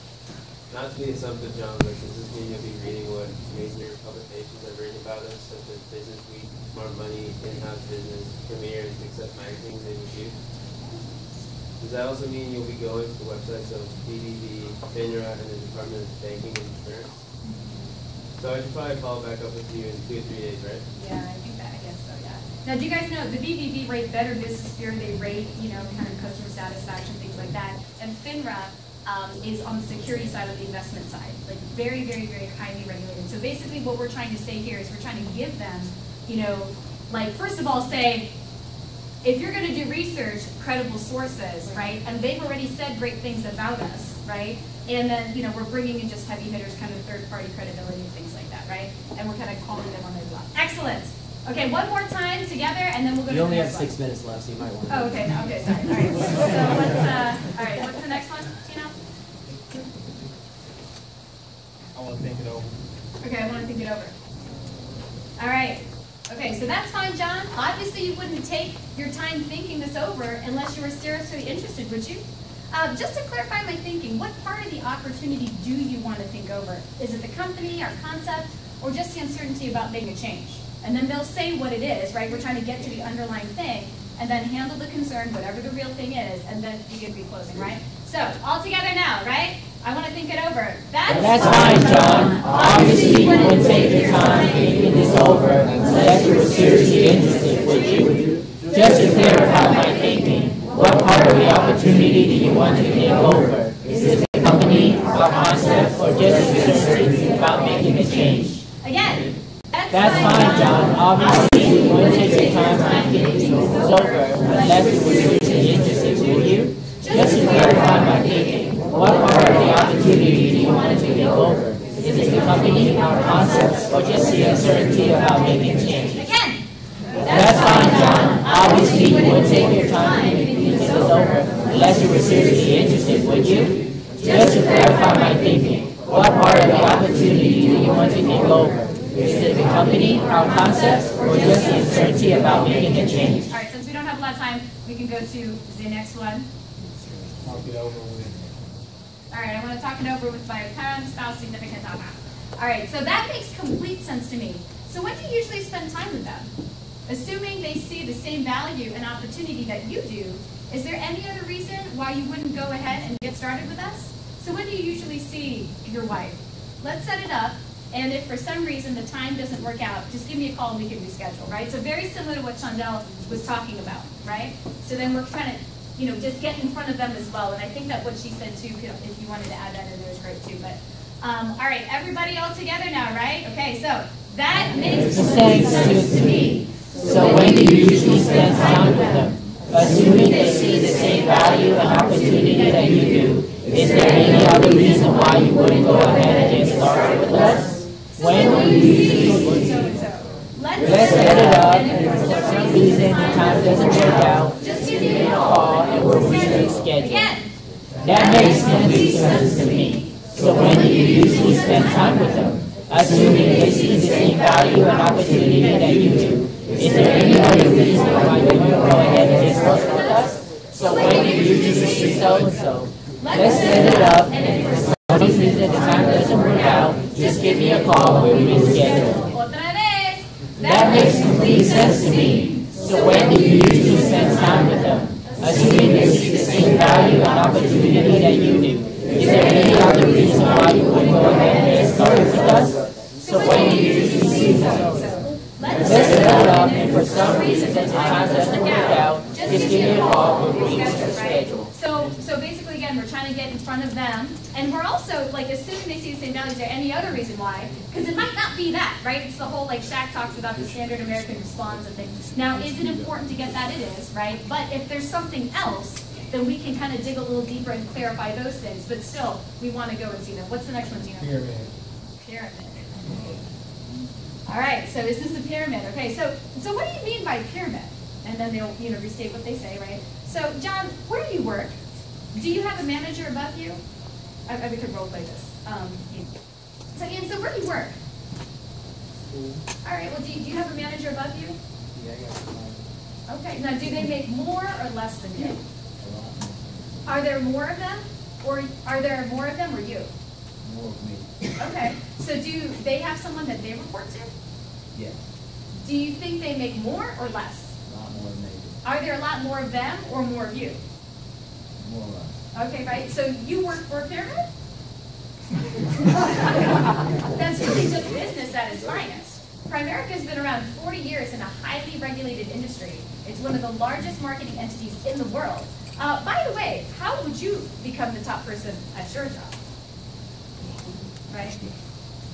Not to be assumptive, John, but does this mean you'll be reading what major publications have written about us, such as Business Week, Smart Money, In-House Business, Premier, and Success magazines and reviews? Does that also mean you'll be going to the websites of BDB, FINRA, and the Department of Banking and Insurance? So I should probably follow back up with you in 2 or 3 days, right? Yeah, I think that, I guess so, yeah. Now, do you guys know the BBB rate Better Business Bureau, they rate, you know, kind of customer satisfaction, things like that. And FINRA is on the security side of the investment side, like very, very, very highly regulated. So basically what we're trying to say here is we're trying to give them, you know, like first of all say, if you're going to do research, credible sources, right? And they've already said great things about us, right? And then, you know, we're bringing in just heavy hitters, kind of third-party credibility and things like that, right? And we're kind of calling them on their bluff. Excellent. Okay, one more time together, and then we'll go to the You only have next 6 minutes left, so you might want to. Oh, okay, okay, sorry. All right. So let's, all right, what's the next one, Tina? I want to think it over. Okay, I want to think it over. All right. Okay, so that's fine, John. Obviously, you wouldn't take your time thinking this over unless you were seriously interested, would you? Just to clarify my thinking, what part of the opportunity do you want to think over? Is it the company, our concept, or just the uncertainty about making a change? And then they'll say what it is, right? We're trying to get to the underlying thing, and then handle the concern, whatever the real thing is, and then begin reclosing, right? So, all together now, right? I want to think it over. That's fine, John. Obviously, you wouldn't take your time thinking this over unless you were seriously interested, would you? Just to clarify my thinking, what part of the opportunity do you want to think over? Is it the company, our concept, or just uncertainty about making a change? Again. That's fine, John. Obviously, you wouldn't take your time thinking this over unless you were seriously interested, would you? Just to clarify my thinking, what part of the opportunity do you want to think over? Is it the company, our concepts, or just the uncertainty about making change? Again. That's fine, John. Obviously, you wouldn't take your time thinking this over unless you were seriously interested, would you? Just to clarify my thinking, what part of the opportunity do you want to think over? Is it the company, our concepts, or just the uncertainty about making a change? All right, since we don't have a lot of time, we can go to the next one. Talk it over with. All right, I want to talk it over with my parents, spouse, significant other. All right, so that makes complete sense to me. So when do you usually spend time with them? Assuming they see the same value and opportunity that you do, is there any other reason why you wouldn't go ahead and get started with us? So when do you usually see your wife? Let's set it up, and if for some reason the time doesn't work out, just give me a call and we can reschedule, right? So very similar to what Chandel was talking about, right? So then we're trying to, you know, just get in front of them as well. And I think that what she said too, if you wanted to add that in there is great too. But all right, everybody all together now, right? Okay, so that makes sense to me. So when do you usually spend time with them? Assuming they see the same value and opportunity that you do, is there any other reason why you wouldn't go ahead and get started with us? When do you usually Let's set it up, and for some reason the time doesn't work out, just give me a call and we'll reschedule. That makes complete sense to me. So when do you usually spend time with them? Assuming they see the same value and opportunity that you do, is there any other reason why you wouldn't go ahead and get started with us? So when do you usually see so-and-so? Let's set it up, and if for some reason the time doesn't work out, just give me a call and we'll reschedule. That makes complete sense to me. So when do you usually spend time with them? Assuming they see the same value and opportunity that you do, is there any other reason why you wouldn't go ahead and get started with us? So when do you usually see them? Let's set it up, and for some reason the time doesn't work out, just give me a call. We'll reach your schedule. So basically, again, we're trying to get in front of them, and we're also like assuming they see the same values. Is there any other reason why? Because it might not be that, right? It's the whole like Shaq talks about the standard American response and things. Now, is it important to get that? It is, right? But if there's something else, then we can kind of dig a little deeper and clarify those things. But still, we want to go and see them. What's the next one, Gina? Pyramid. Pyramid. All right. So is this a pyramid? Okay. So what do you mean by pyramid? And then they'll restate what they say, right? So John, where do you work? Do you have a manager above you? We could role play this. So Ian, so where do you work? All right. Well, do you have a manager above you? Yeah, I got it. Okay. Now, do they make more or less than you? Are there more of them, or are there more of them, or you? More of me. Okay. So do they have someone that they report to? Yes. Do you think they make more or less? A lot more than they do. Are there a lot more of them or more of you? More or less. Okay, right. So you work for a pyramid? That's really just business at its finest. Primerica has been around 40 years in a highly regulated industry. It's one of the largest marketing entities in the world. By the way, how would you become the top person at your job? Right?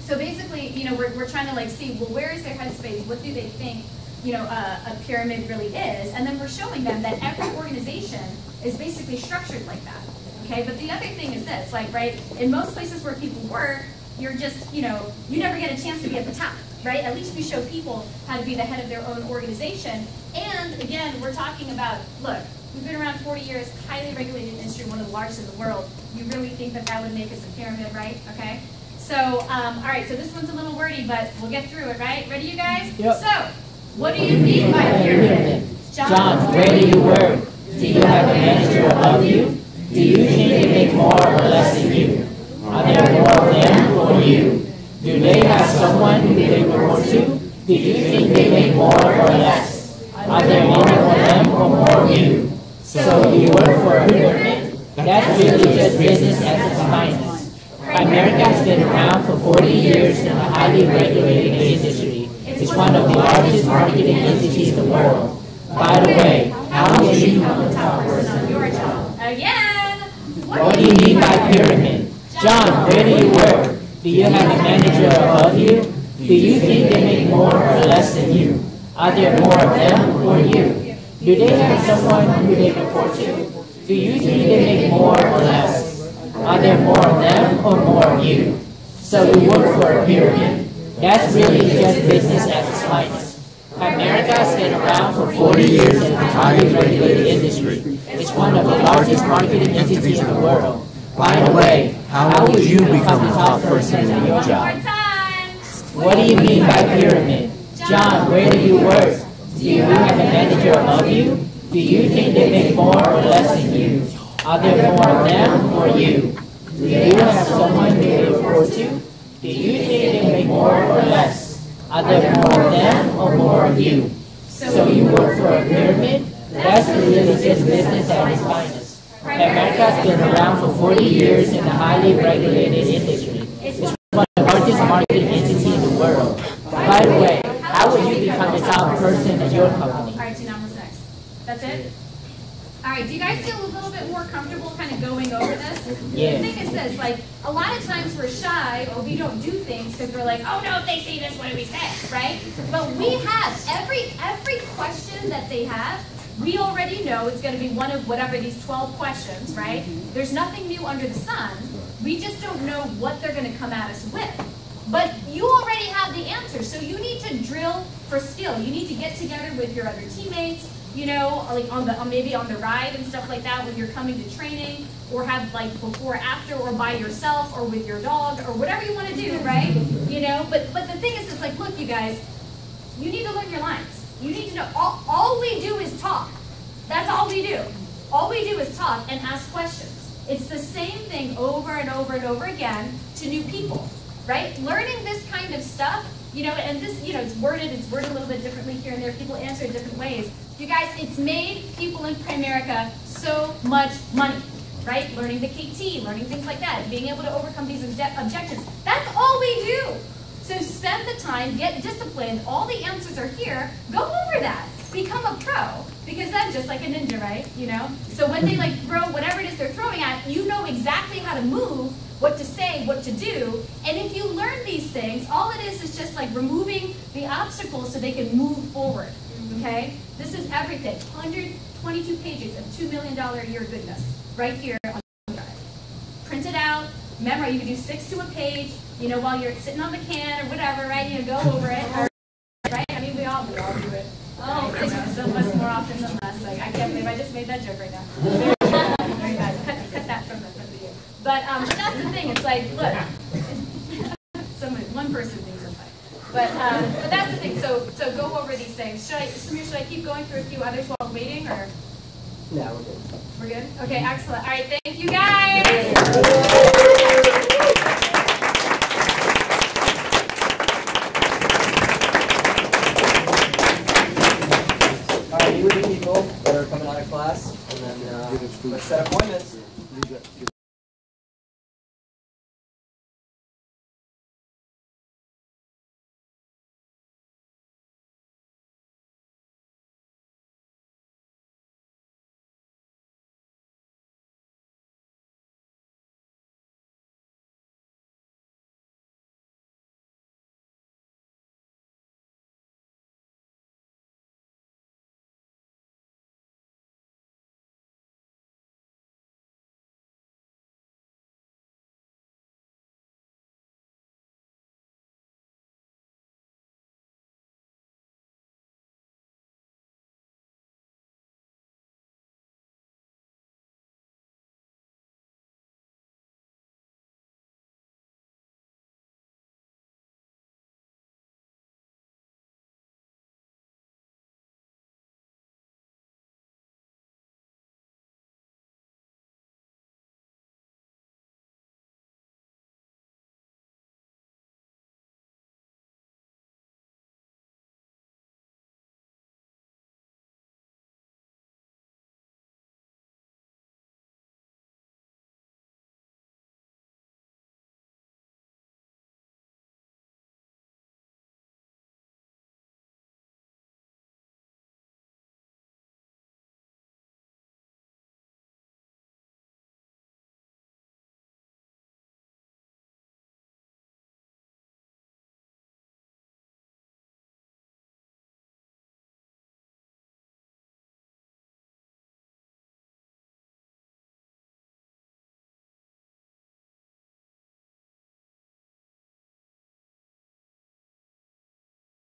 So basically, we're trying to like see, well, where is their headspace? What do they think, a pyramid really is? And then we're showing them that every organization is basically structured like that. Okay, but the other thing is this, like, right, in most places where people work, you're just, you never get a chance to be at the top, right? At least we show people how to be the head of their own organization. And again, we're talking about, look, we've been around 40 years, highly regulated industry, one of the largest in the world. You really think that that would make us a pyramid, right? Okay. So, all right, so this one's a little wordy, but we'll get through it, right? Ready, you guys? Yep. So, what do you mean by pyramid? John, where do you work? Do you have a manager above you? Do you think they make more or less than you? Are there more of them or you? Do they have someone who they report to? Do you think they make more or less? Are there more of them or more of you? So you work for a pyramid? That's really just business at its finest. Primerica has been around for 40 years in a highly regulated industry. It's one of the largest marketing entities in the world. By the way, how will you become the top person on your job? Again, what do you mean by pyramid? John, where do you work? Do you have a manager above you? Do you think they make more or less than you? Are there more of them or you? Do they have someone who they report to? Do you think they make more or less? Are there more of them or more of you? So you work for a pyramid. That's really just business at its finest. Primerica has been around for 40 years in a highly regulated industry. It's one of the largest marketing entities in the world. By the way, how would you become the top person in your job? What do you mean by pyramid? John, where do you work? Do you have a manager above you? Do you think they make more or less than you? Are there more of them or you? Do you have someone who they report to? Do you think they make more or less? Are there more of them or more of you? So you work for a pyramid? That's really just business at its finest. Primerica has been around for 40 years in a highly regulated industry. It's one of the largest marketing entities in the world. By the way, how would you become the top person in your company? All right, Tina, what's next? That's it? All right, do you guys feel a little bit more comfortable kind of going over this? Yeah. The thing is this, like, a lot of times we're shy or we don't do things because we're like, oh no, if they see this, what do we say, right? But we have, every question that they have, we already know it's going to be one of whatever these 12 questions, right? There's nothing new under the sun. We just don't know what they're going to come at us with. But you already have the answer, so you need to drill for skill. You need to get together with your other teammates, like maybe on the ride and stuff like that when you're coming to training, or have like before, after, or by yourself, or with your dog, or whatever you want to do, right? But the thing is, it's like, look, you guys, you need to learn your lines. You need to know, all we do is talk. That's all we do. All we do is talk and ask questions. It's the same thing over and over and over again to new people, right? Learning this kind of stuff, and this, it's worded a little bit differently here and there. People answer it different ways. You guys, it's made people in Primerica so much money, right? Learning the KT, learning things like that, being able to overcome these objections. That's all we do. So spend the time, get disciplined. All the answers are here. Go over that. Become a pro. Because then, just like a ninja, right? You know? So when they like throw whatever it is they're throwing at, you know exactly how to move, what to say, what to do. And if you learn these things, all it is just like removing the obstacles so they can move forward. Okay? This is everything. 122 pages of $2 million a year goodness right here on the drive. Print it out, memorize. You can do 6 to a page, you know, while you're sitting on the can or whatever, right? You know, go over it. Right? I mean, we all do it. Oh, you know, some of us more often than less. Like, I can't believe I just made that joke right now. Very bad. Cut that from the video. But that's the thing. It's like, look, one person thinks it's funny. But that's the thing. So go over these things. Samir, should I keep going through a few others while waiting, or? Yeah, we're good. We're good? Okay, excellent. All right, thank you guys. All right, meet with the people that are coming out of class, and then let's set appointments.